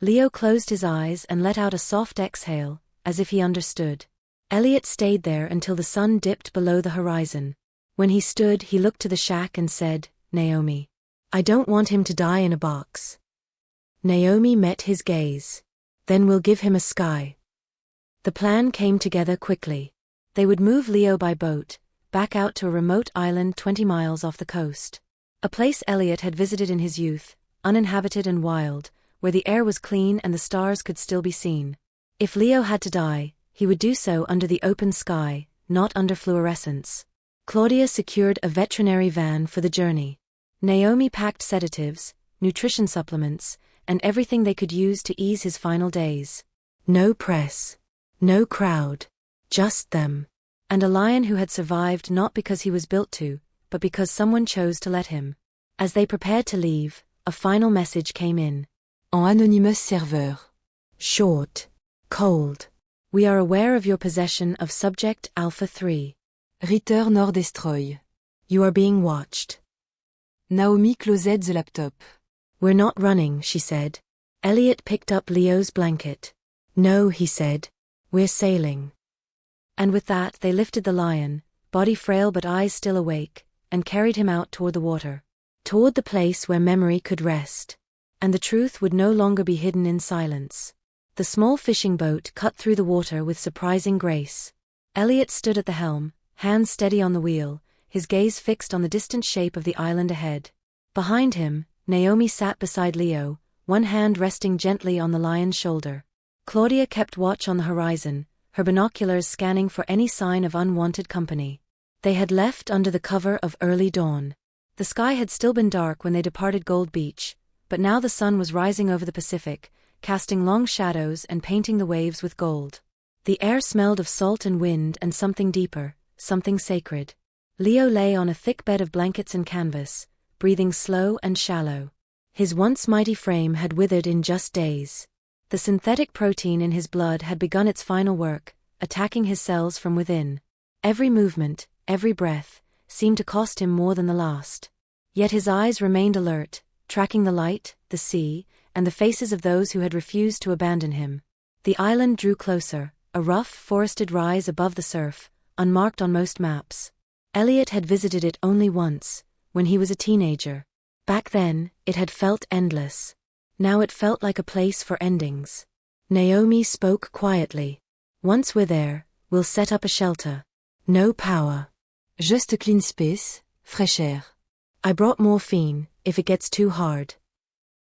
Leo closed his eyes and let out a soft exhale, as if he understood. Elliot stayed there until the sun dipped below the horizon. When he stood, he looked to the shack and said, Naomi. I don't want him to die in a box. Naomi met his gaze. Then we'll give him a sky. The plan came together quickly. They would move Leo by boat, back out to a remote island 20 miles off the coast. A place Elliot had visited in his youth, uninhabited and wild, where the air was clean and the stars could still be seen. If Leo had to die, he would do so under the open sky, not under fluorescence. Claudia secured a veterinary van for the journey. Naomi packed sedatives, nutrition supplements, and everything they could use to ease his final days. No press. No crowd. Just them. And a lion who had survived not because he was built to, but because someone chose to let him. As they prepared to leave, a final message came in. En anonymous serveur. Short. Cold. We are aware of your possession of subject Alpha 3. Return or destroy. You are being watched. Naomi closed the laptop. We're not running, she said. Elliot picked up Leo's blanket. No, he said. We're sailing. And with that they lifted the lion, body frail but eyes still awake, and carried him out toward the water. Toward the place where memory could rest. And the truth would no longer be hidden in silence. The small fishing boat cut through the water with surprising grace. Elliot stood at the helm, hands steady on the wheel, his gaze fixed on the distant shape of the island ahead. Behind him, Naomi sat beside Leo, one hand resting gently on the lion's shoulder. Claudia kept watch on the horizon, her binoculars scanning for any sign of unwanted company. They had left under the cover of early dawn. The sky had still been dark when they departed Gold Beach, but now the sun was rising over the Pacific, casting long shadows and painting the waves with gold. The air smelled of salt and wind and something deeper, something sacred. Leo lay on a thick bed of blankets and canvas, breathing slow and shallow. His once mighty frame had withered in just days. The synthetic protein in his blood had begun its final work, attacking his cells from within. Every movement, every breath, seemed to cost him more than the last. Yet his eyes remained alert, tracking the light, the sea, and the faces of those who had refused to abandon him. The island drew closer, a rough, forested rise above the surf, unmarked on most maps. Elliot had visited it only once, when he was a teenager. Back then, it had felt endless. Now it felt like a place for endings. Naomi spoke quietly. Once we're there, we'll set up a shelter. No power. Just a clean space, fresh air. I brought morphine, if it gets too hard.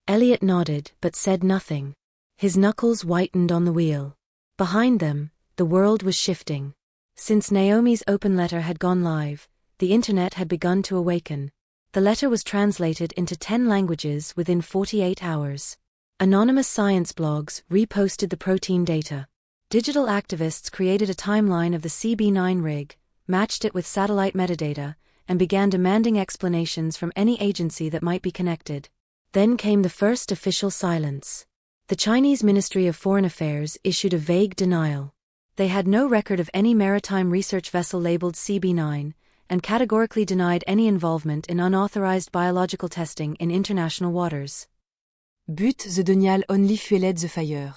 Elliot nodded but said nothing. His knuckles whitened on the wheel. Behind them, the world was shifting. Since Naomi's open letter had gone live, the internet had begun to awaken. The letter was translated into 10 languages within 48 hours. Anonymous science blogs reposted the protein data. Digital activists created a timeline of the CB9 rig, matched it with satellite metadata, and began demanding explanations from any agency that might be connected. Then came the first official silence. The Chinese Ministry of Foreign Affairs issued a vague denial. They had no record of any maritime research vessel labeled CB9, and categorically denied any involvement in unauthorized biological testing in international waters. But the denial only fueled the fire.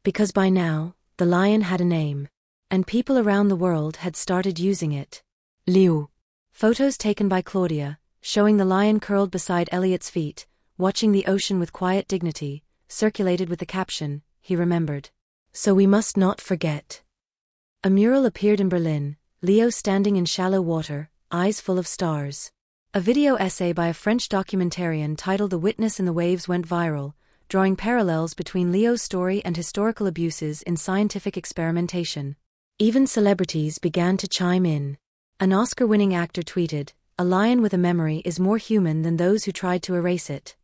Because by now, the lion had a name. And people around the world had started using it. Leo. Photos taken by Claudia, showing the lion curled beside Elliot's feet, watching the ocean with quiet dignity, circulated with the caption, he remembered. So we must not forget. A mural appeared in Berlin, Leo standing in shallow water, eyes full of stars. A video essay by a French documentarian titled The Witness in the Waves went viral, drawing parallels between Leo's story and historical abuses in scientific experimentation. Even celebrities began to chime in. An Oscar-winning actor tweeted, "A lion with a memory is more human than those who tried to erase it."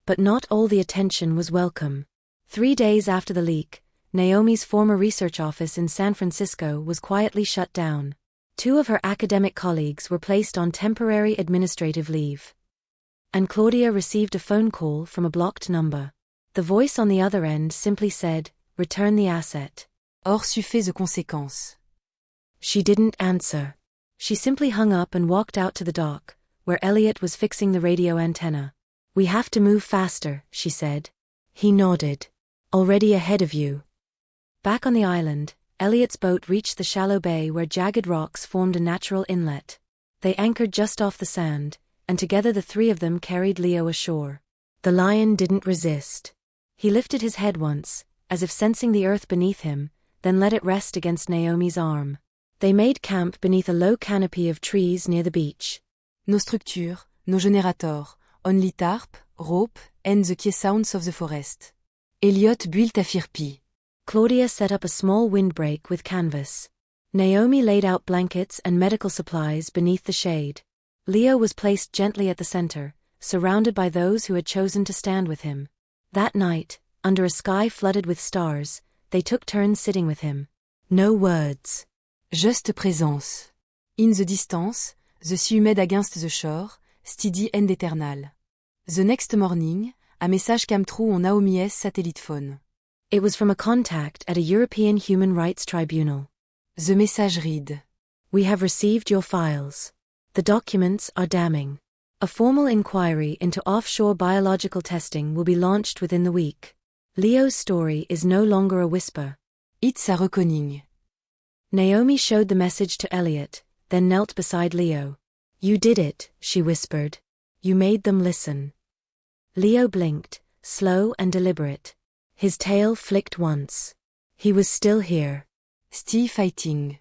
But not all the attention was welcome. 3 days after the leak, Naomi's former research office in San Francisco was quietly shut down. 2 of her academic colleagues were placed on temporary administrative leave. And Claudia received a phone call from a blocked number. The voice on the other end simply said, "Return the asset." Hors suffit the conséquence. She didn't answer. She simply hung up and walked out to the dock, where Elliot was fixing the radio antenna. "We have to move faster," she said. He nodded. "Already ahead of you." Back on the island, Elliot's boat reached the shallow bay where jagged rocks formed a natural inlet. They anchored just off the sand, and together the 3 of them carried Leo ashore. The lion didn't resist. He lifted his head once, as if sensing the earth beneath him, then let it rest against Naomi's arm. They made camp beneath a low canopy of trees near the beach. Nos structures, nos générateurs, only tarp, rope, and the key sounds of the forest. Elliot built a firpi. Claudia set up a small windbreak with canvas. Naomi laid out blankets and medical supplies beneath the shade. Leo was placed gently at the center, surrounded by those who had chosen to stand with him. That night, under a sky flooded with stars, they took turns sitting with him. No words. Juste présence. In the distance, the sea humid against the shore, steady and eternal. The next morning, a message came through on Naomi's satellite phone. It was from a contact at a European Human Rights Tribunal. The message read, "We have received your files. The documents are damning. A formal inquiry into offshore biological testing will be launched within the week. Leo's story is no longer a whisper. It's a reckoning. Naomi showed the message to Elliot, then knelt beside Leo. You did it, she whispered. You made them listen. Leo blinked, slow and deliberate. His tail flicked once. He was still here. Still fighting.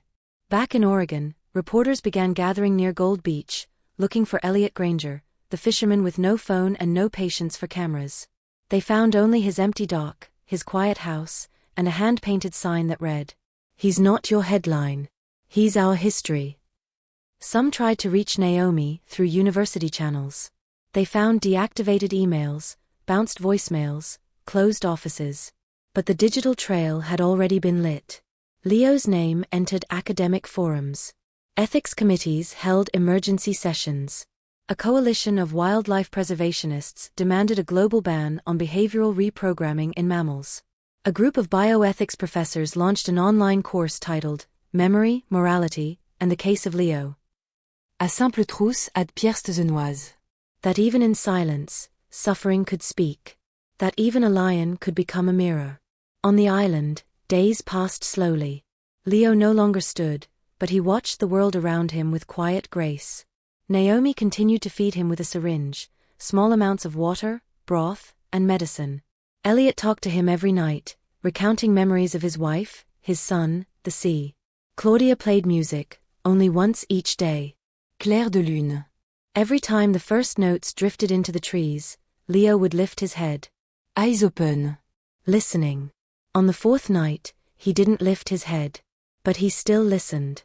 Back in Oregon, reporters began gathering near Gold Beach, looking for Elliot Granger, the fisherman with no phone and no patience for cameras. They found only his empty dock, his quiet house, and a hand-painted sign that read, "He's not your headline. He's our history." Some tried to reach Naomi through university channels. They found deactivated emails, bounced voicemails, closed offices. But the digital trail had already been lit. Leo's name entered academic forums. Ethics committees held emergency sessions. A coalition of wildlife preservationists demanded a global ban on behavioral reprogramming in mammals. A group of bioethics professors launched an online course titled Memory, Morality, and the Case of Leo. A simple trousse ad Pierre-Stezenoise. That even in silence, suffering could speak. That even a lion could become a mirror. On the island, days passed slowly. Leo no longer stood, but he watched the world around him with quiet grace. Naomi continued to feed him with a syringe, small amounts of water, broth, and medicine. Elliot talked to him every night, recounting memories of his wife, his son, the sea. Claudia played music, only once each day. Clair de lune. Every time the first notes drifted into the trees, Leo would lift his head. Eyes open. Listening. On the fourth night, he didn't lift his head. But he still listened.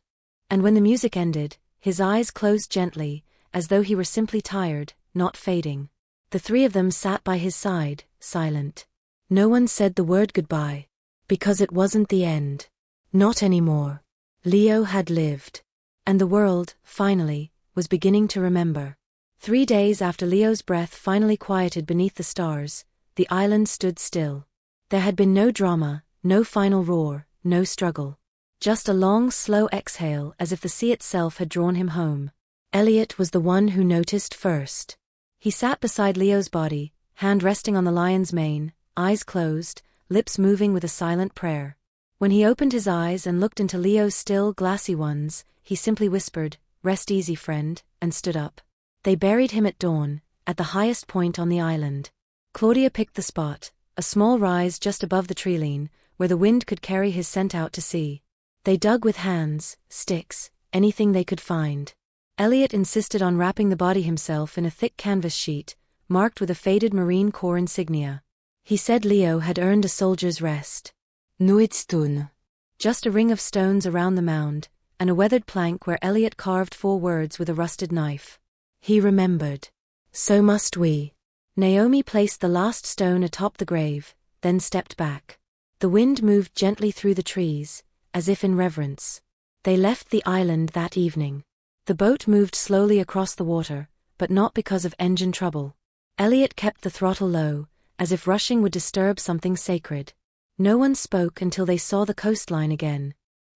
And when the music ended, his eyes closed gently, as though he were simply tired, not fading. The three of them sat by his side, silent. No one said the word goodbye. Because it wasn't the end. Not anymore. Leo had lived. And the world, finally, was beginning to remember. 3 days after Leo's breath finally quieted beneath the stars, the island stood still. There had been no drama, no final roar, no struggle. Just a long, slow exhale as if the sea itself had drawn him home. Elliot was the one who noticed first. He sat beside Leo's body, hand resting on the lion's mane, eyes closed, lips moving with a silent prayer. When he opened his eyes and looked into Leo's still, glassy ones, he simply whispered, "Rest easy, friend," and stood up. They buried him at dawn, at the highest point on the island. Claudia picked the spot, a small rise just above the treeline, where the wind could carry his scent out to sea. They dug with hands, sticks, anything they could find. Elliot insisted on wrapping the body himself in a thick canvas sheet, marked with a faded Marine Corps insignia. He said Leo had earned a soldier's rest. No headstone. Just a ring of stones around the mound, and a weathered plank where Elliot carved 4 words with a rusted knife. He remembered. So must we. Naomi placed the last stone atop the grave, then stepped back. The wind moved gently through the trees, as if in reverence. They left the island that evening. The boat moved slowly across the water, but not because of engine trouble. Elliot kept the throttle low, as if rushing would disturb something sacred. No one spoke until they saw the coastline again.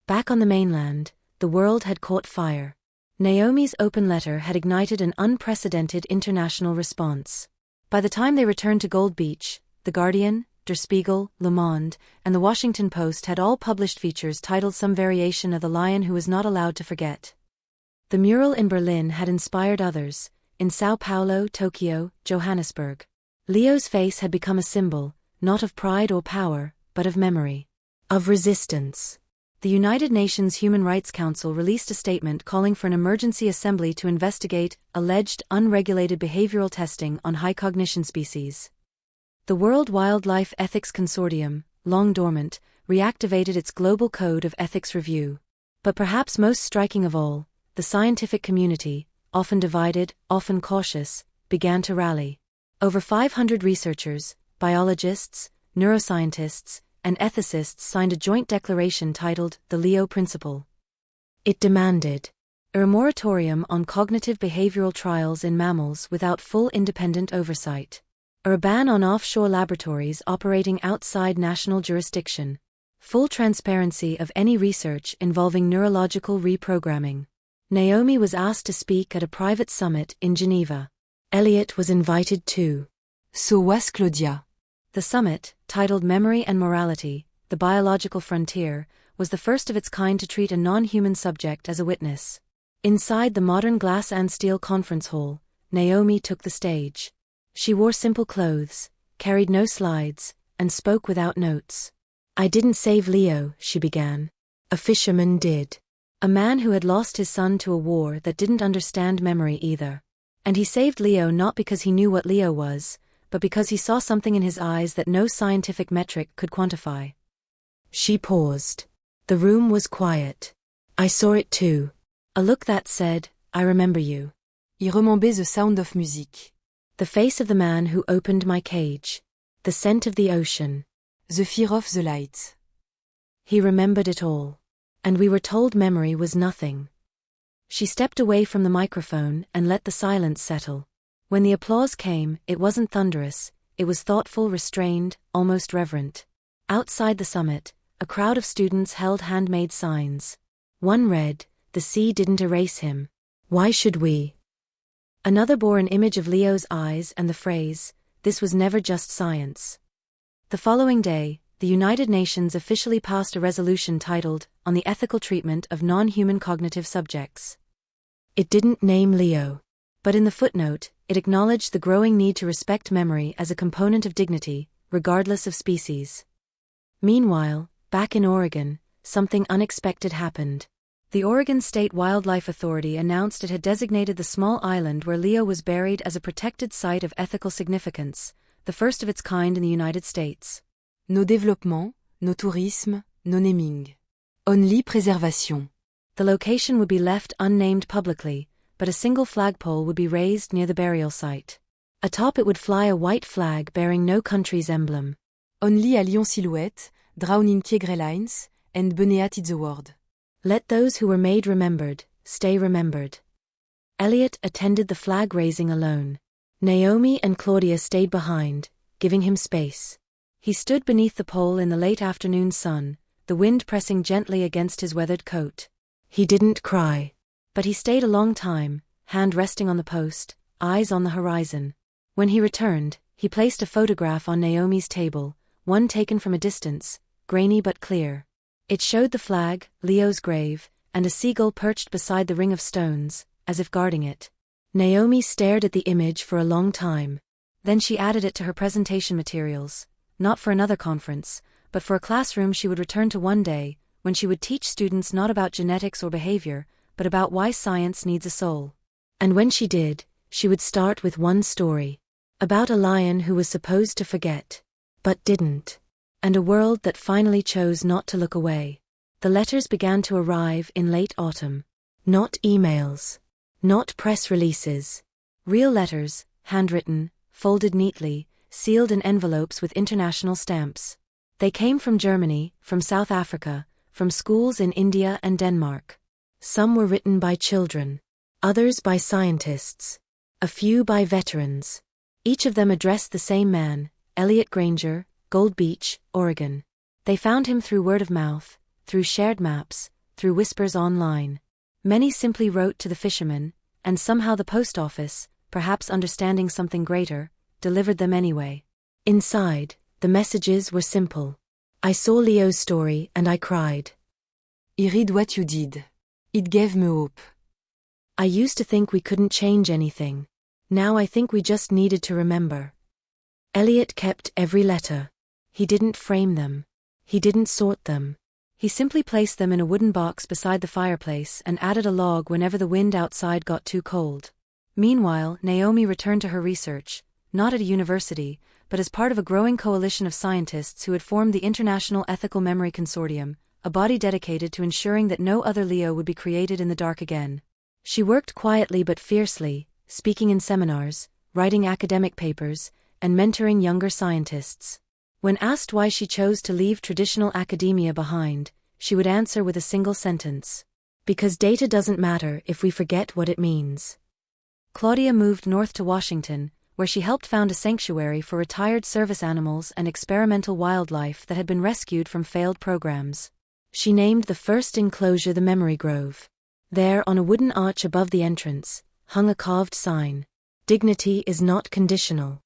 Back on the mainland, the world had caught fire. Naomi's open letter had ignited an unprecedented international response. By the time they returned to Gold Beach, The Guardian, Der Spiegel, Le Monde, and The Washington Post had all published features titled some variation of the lion who was not allowed to forget. The mural in Berlin had inspired others, in Sao Paulo, Tokyo, Johannesburg. Leo's face had become a symbol, not of pride or power, but of memory. Of resistance. The United Nations Human Rights Council released a statement calling for an emergency assembly to investigate alleged unregulated behavioral testing on high cognition species. The World Wildlife Ethics Consortium, long dormant, reactivated its global code of ethics review. But perhaps most striking of all, the scientific community, often divided, often cautious, began to rally. Over 500 researchers, biologists, neuroscientists, and ethicists signed a joint declaration titled The Leo Principle. It demanded a moratorium on cognitive behavioral trials in mammals without full independent oversight. A ban on offshore laboratories operating outside national jurisdiction. Full transparency of any research involving neurological reprogramming. Naomi was asked to speak at a private summit in Geneva. Elliot was invited too. So was Claudia. The summit, titled Memory and Morality, the Biological Frontier, was the first of its kind to treat a non-human subject as a witness. Inside the modern glass and steel conference hall, Naomi took the stage. She wore simple clothes, carried no slides, and spoke without notes. "I didn't save Leo," she began. "A fisherman did. A man who had lost his son to a war that didn't understand memory either. And he saved Leo not because he knew what Leo was, but because he saw something in his eyes that no scientific metric could quantify." She paused. The room was quiet. "I saw it too." A look that said, "I remember you." I remember the sound of music. The face of the man who opened my cage. The scent of the ocean. The fear of the light. He remembered it all. And we were told memory was nothing. She stepped away from the microphone and let the silence settle. When the applause came, it wasn't thunderous, it was thoughtful, restrained, almost reverent. Outside the summit, a crowd of students held handmade signs. One read, "The sea didn't erase him. Why should we?" Another bore an image of Leo's eyes and the phrase, "This was never just science." The following day, the United Nations officially passed a resolution titled, "On the Ethical Treatment of Non-Human Cognitive Subjects." It didn't name Leo. But in the footnote, it acknowledged the growing need to respect memory as a component of dignity, regardless of species. Meanwhile, back in Oregon, something unexpected happened. The Oregon State Wildlife Authority announced it had designated the small island where Leo was buried as a protected site of ethical significance, the first of its kind in the United States. No développement, no tourisme, no naming. Only préservation. The location would be left unnamed publicly, but a single flagpole would be raised near the burial site. Atop it would fly a white flag bearing no country's emblem. Only a lion silhouette, drawn in tigre lines, and beneath it the word. Let those who were made remembered, stay remembered. Elliot attended the flag raising alone. Naomi and Claudia stayed behind, giving him space. He stood beneath the pole in the late afternoon sun, the wind pressing gently against his weathered coat. He didn't cry. But he stayed a long time, hand resting on the post, eyes on the horizon. When he returned, he placed a photograph on Naomi's table, one taken from a distance, grainy but clear. It showed the flag, Leo's grave, and a seagull perched beside the ring of stones, as if guarding it. Naomi stared at the image for a long time. Then she added it to her presentation materials, not for another conference, but for a classroom she would return to one day, when she would teach students not about genetics or behavior, but about why science needs a soul. And when she did, she would start with one story. About a lion who was supposed to forget, but didn't. And a world that finally chose not to look away. The letters began to arrive in late autumn. Not emails. Not press releases. Real letters, handwritten, folded neatly, sealed in envelopes with international stamps. They came from Germany, from South Africa, from schools in India and Denmark. Some were written by children. Others by scientists. A few by veterans. Each of them addressed the same man, Elliot Granger, Gold Beach, Oregon. They found him through word of mouth, through shared maps, through whispers online. Many simply wrote to the fisherman, and somehow the post office, perhaps understanding something greater, delivered them anyway. Inside, the messages were simple. "I saw Leo's story and I cried. I read what you did. It gave me hope. I used to think we couldn't change anything. Now I think we just needed to remember." Elliot kept every letter. He didn't frame them. He didn't sort them. He simply placed them in a wooden box beside the fireplace and added a log whenever the wind outside got too cold. Meanwhile, Naomi returned to her research, not at a university, but as part of a growing coalition of scientists who had formed the International Ethical Memory Consortium, a body dedicated to ensuring that no other Leo would be created in the dark again. She worked quietly but fiercely, speaking in seminars, writing academic papers, and mentoring younger scientists. When asked why she chose to leave traditional academia behind, she would answer with a single sentence. Because data doesn't matter if we forget what it means. Claudia moved north to Washington, where she helped found a sanctuary for retired service animals and experimental wildlife that had been rescued from failed programs. She named the first enclosure the Memory Grove. There, on a wooden arch above the entrance, hung a carved sign. Dignity is not conditional.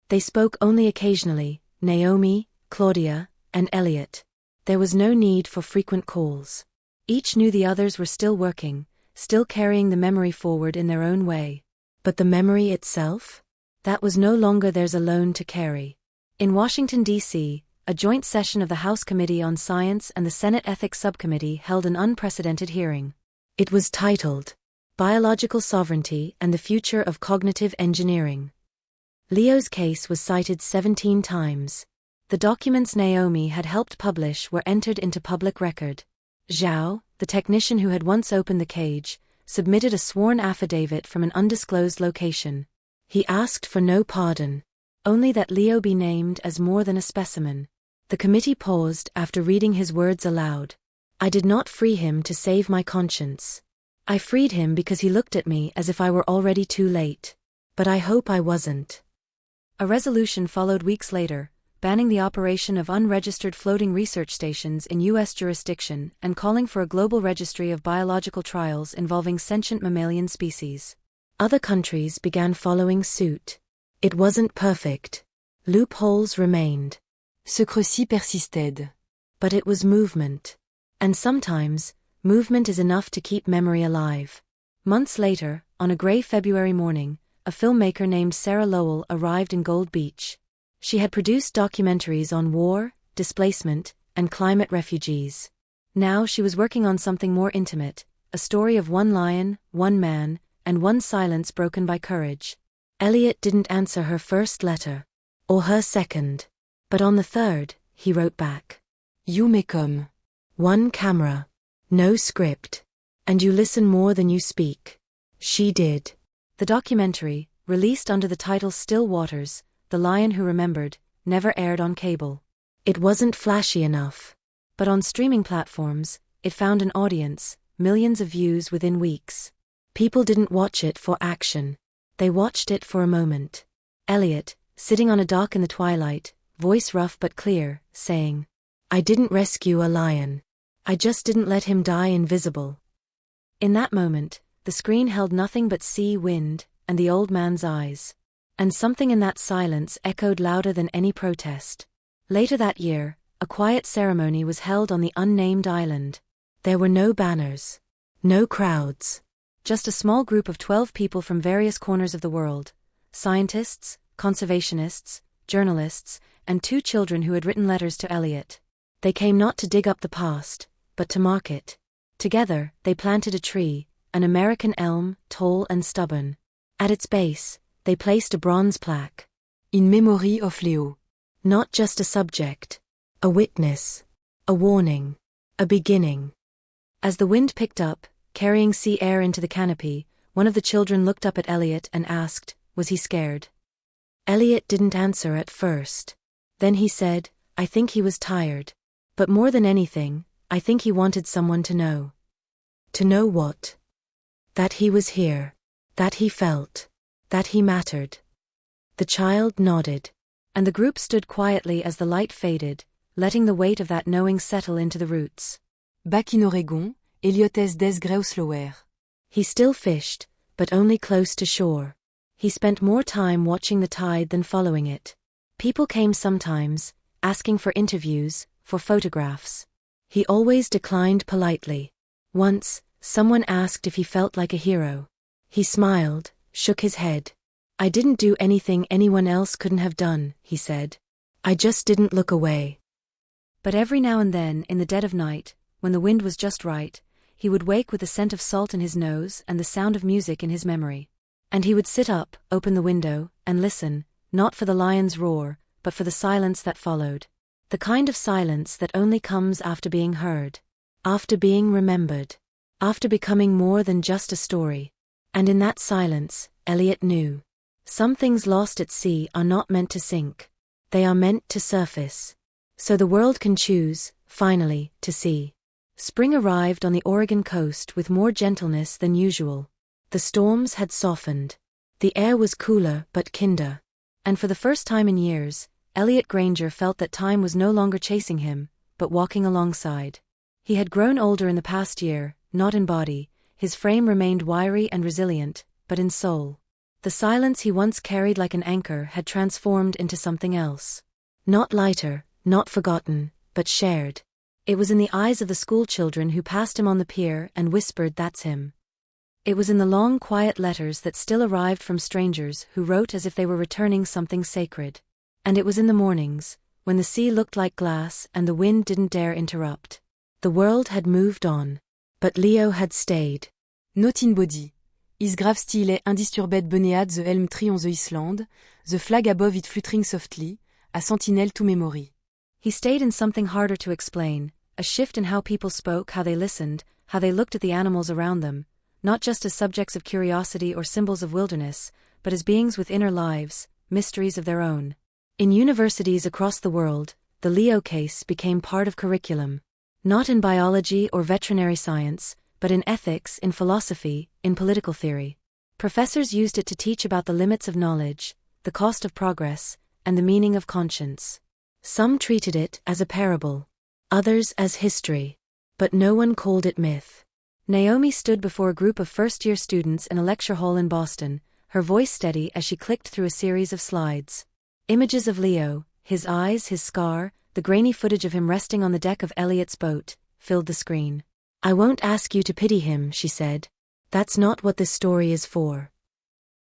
They spoke only occasionally, Naomi, Claudia, and Elliot. There was no need for frequent calls. Each knew the others were still working, still carrying the memory forward in their own way. But the memory itself? That was no longer theirs alone to carry. In Washington, D.C., a joint session of the House Committee on Science and the Senate Ethics Subcommittee held an unprecedented hearing. It was titled, Biological Sovereignty and the Future of Cognitive Engineering. Leo's case was cited 17 times. The documents Naomi had helped publish were entered into public record. Zhao, the technician who had once opened the cage, submitted a sworn affidavit from an undisclosed location. He asked for no pardon, only that Leo be named as more than a specimen. The committee paused after reading his words aloud. I did not free him to save my conscience. I freed him because he looked at me as if I were already too late. But I hope I wasn't. A resolution followed weeks later, banning the operation of unregistered floating research stations in U.S. jurisdiction and calling for a global registry of biological trials involving sentient mammalian species. Other countries began following suit. It wasn't perfect. Loopholes remained. Secrecy persisted. But it was movement. And sometimes, movement is enough to keep memory alive. Months later, on a gray February morning, a filmmaker named Sarah Lowell arrived in Gold Beach. She had produced documentaries on war, displacement, and climate refugees. Now she was working on something more intimate, a story of one lion, one man, and one silence broken by courage. Elliot didn't answer her first letter. Or her second. But on the third, he wrote back. You may come. One camera. No script. And you listen more than you speak. She did. The documentary, released under the title Still Waters, The Lion Who Remembered, never aired on cable. It wasn't flashy enough. But on streaming platforms, it found an audience, millions of views within weeks. People didn't watch it for action. They watched it for a moment. Elliot, sitting on a dock in the twilight, voice rough but clear, saying, I didn't rescue a lion. I just didn't let him die invisible. In that moment, the screen held nothing but sea, wind, and the old man's eyes. And something in that silence echoed louder than any protest. Later that year, a quiet ceremony was held on the unnamed island. There were no banners. No crowds. Just a small group of 12 people from various corners of the world. Scientists, conservationists, journalists, and 2 children who had written letters to Elliot. They came not to dig up the past, but to mark it. Together, they planted a tree, an American elm, tall and stubborn. At its base, they placed a bronze plaque. In memory of Leo. Not just a subject. A witness. A warning. A beginning. As the wind picked up, carrying sea air into the canopy, one of the children looked up at Elliot and asked, was he scared? Elliot didn't answer at first. Then he said, I think he was tired. But more than anything, I think he wanted someone to know. To know what? That he was here. That he felt. That he mattered. The child nodded. And the group stood quietly as the light faded, letting the weight of that knowing settle into the roots. Back in Oregon, Eliotes des Greuslower. He still fished, but only close to shore. He spent more time watching the tide than following it. People came sometimes, asking for interviews, for photographs. He always declined politely. Once, someone asked if he felt like a hero. He smiled, shook his head. I didn't do anything anyone else couldn't have done, he said. I just didn't look away. But every now and then, in the dead of night, when the wind was just right, he would wake with the scent of salt in his nose and the sound of music in his memory. And he would sit up, open the window, and listen, not for the lion's roar, but for the silence that followed. The kind of silence that only comes after being heard. After being remembered. After becoming more than just a story. And in that silence, Elliot knew. Some things lost at sea are not meant to sink. They are meant to surface. So the world can choose, finally, to see. Spring arrived on the Oregon coast with more gentleness than usual. The storms had softened. The air was cooler but kinder. And for the first time in years, Elliot Granger felt that time was no longer chasing him, but walking alongside. He had grown older in the past year, not in body. His frame remained wiry and resilient, but in soul. The silence he once carried like an anchor had transformed into something else. Not lighter, not forgotten, but shared. It was in the eyes of the school children who passed him on the pier and whispered, "That's him." It was in the long, quiet letters that still arrived from strangers who wrote as if they were returning something sacred. And it was in the mornings, when the sea looked like glass and the wind didn't dare interrupt. The world had moved on. But Leo had stayed. Not in body. His grave stile undisturbed beneath the elm tree on the Iceland, the flag above it fluttering softly, a sentinel to memory. He stayed in something harder to explain, a shift in how people spoke, how they listened, how they looked at the animals around them, not just as subjects of curiosity or symbols of wilderness, but as beings with inner lives, mysteries of their own. In universities across the world, the Leo case became part of curriculum. Not in biology or veterinary science, but in ethics, in philosophy, in political theory. Professors used it to teach about the limits of knowledge, the cost of progress, and the meaning of conscience. Some treated it as a parable, others as history, but no one called it myth. Naomi stood before a group of first-year students in a lecture hall in Boston, her voice steady as she clicked through a series of slides. Images of Leo, his eyes, his scar, the grainy footage of him resting on the deck of Elliot's boat, filled the screen. "I won't ask you to pity him," she said. "That's not what this story is for."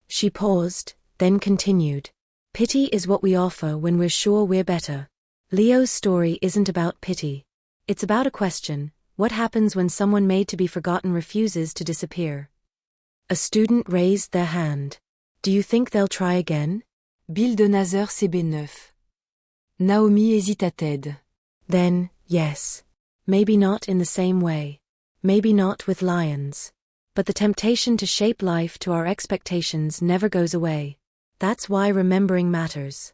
She paused, then continued. "Pity is what we offer when we're sure we're better. Leo's story isn't about pity. It's about a question: what happens when someone made to be forgotten refuses to disappear?" A student raised their hand. "Do you think they'll try again?" Bill de Nazer CB9. Naomi hesitated. Then, yes. Maybe not in the same way. Maybe not with lions. But the temptation to shape life to our expectations never goes away. That's why remembering matters.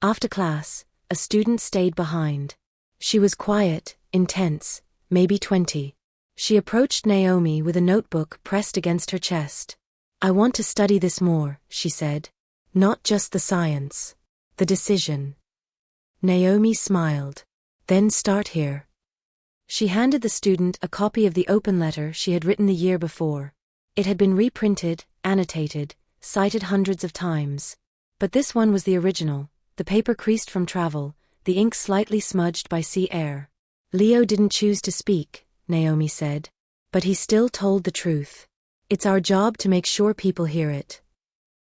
After class, a student stayed behind. She was quiet, intense, maybe 20. She approached Naomi with a notebook pressed against her chest. "I want to study this more," she said. "Not just the science. The decision." Naomi smiled. "Then start here." She handed the student a copy of the open letter she had written the year before. It had been reprinted, annotated, cited hundreds of times. But this one was the original, the paper creased from travel, the ink slightly smudged by sea air. "Leo didn't choose to speak," Naomi said. "But he still told the truth. It's our job to make sure people hear it."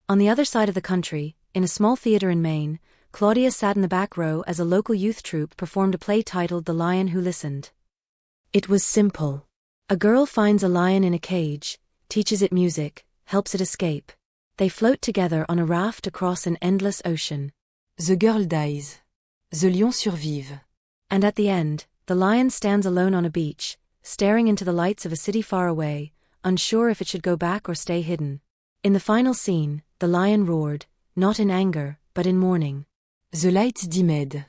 On the other side of the country, in a small theater in Maine, Claudia sat in the back row as a local youth troupe performed a play titled The Lion Who Listened. It was simple. A girl finds a lion in a cage, teaches it music, helps it escape. They float together on a raft across an endless ocean. The girl dies. The lion survive. And at the end, the lion stands alone on a beach, staring into the lights of a city far away, unsure if it should go back or stay hidden. In the final scene, the lion roared, not in anger, but in mourning. The lights dimmed.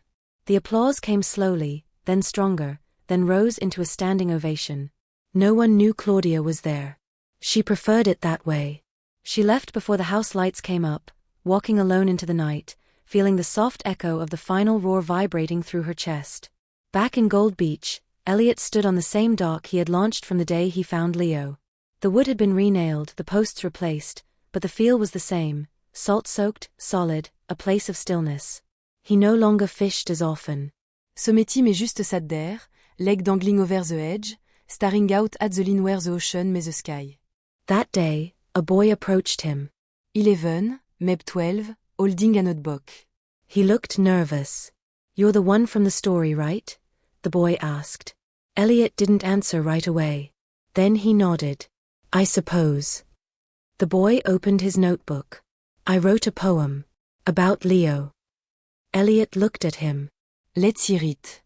The applause came slowly, then stronger, then rose into a standing ovation. No one knew Claudia was there. She preferred it that way. She left before the house lights came up, walking alone into the night, feeling the soft echo of the final roar vibrating through her chest. Back in Gold Beach, Elliot stood on the same dock he had launched from the day he found Leo. The wood had been re-nailed, the posts replaced, but the feel was the same, salt-soaked, solid, a place of stillness. He no longer fished as often. Sommetti mais juste sat there, leg dangling over the edge, staring out at the line where the ocean met the sky. That day, a boy approached him. 11, maybe 12, holding a notebook. He looked nervous. "You're the one from the story, right?" the boy asked. Elliot didn't answer right away. Then he nodded. "I suppose." The boy opened his notebook. "I wrote a poem. About Leo." Elliot looked at him. Let's hear it.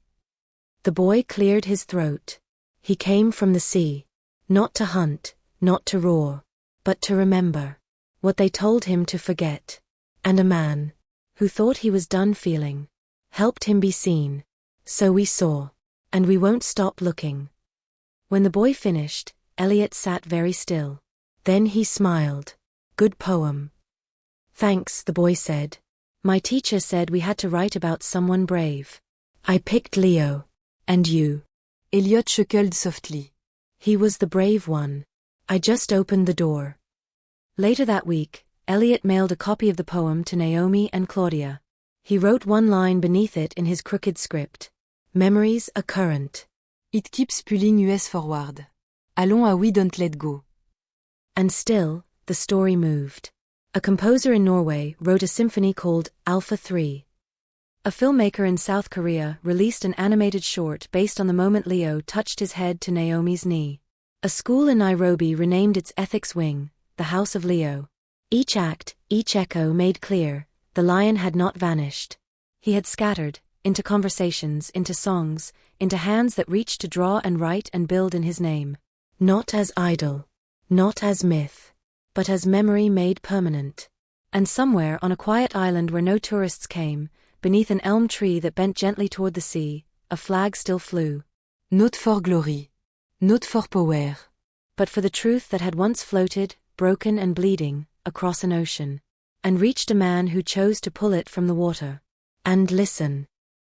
The boy cleared his throat. He came from the sea. Not to hunt, not to roar, but to remember. What they told him to forget. And a man, who thought he was done feeling, helped him be seen. So we saw. And we won't stop looking. When the boy finished, Elliot sat very still. Then he smiled. "Good poem." "Thanks," the boy said. "My teacher said we had to write about someone brave. I picked Leo. And you?" Elliot chuckled softly. "He was the brave one. I just opened the door." Later that week, Eliot mailed a copy of the poem to Naomi and Claudia. He wrote one line beneath it in his crooked script. Memories are current. It keeps pulling us forward. Allons à we don't let go. And still, the story moved. A composer in Norway wrote a symphony called Alpha 3. A filmmaker in South Korea released an animated short based on the moment Leo touched his head to Naomi's knee. A school in Nairobi renamed its ethics wing, the House of Leo. Each act, each echo made clear, the lion had not vanished. He had scattered, into conversations, into songs, into hands that reached to draw and write and build in his name. Not as idol, not as myth, but as memory made permanent. And somewhere on a quiet island where no tourists came, beneath an elm tree that bent gently toward the sea, a flag still flew. Not for glory, not for power, but for the truth that had once floated, broken and bleeding, across an ocean, and reached a man who chose to pull it from the water. And listen.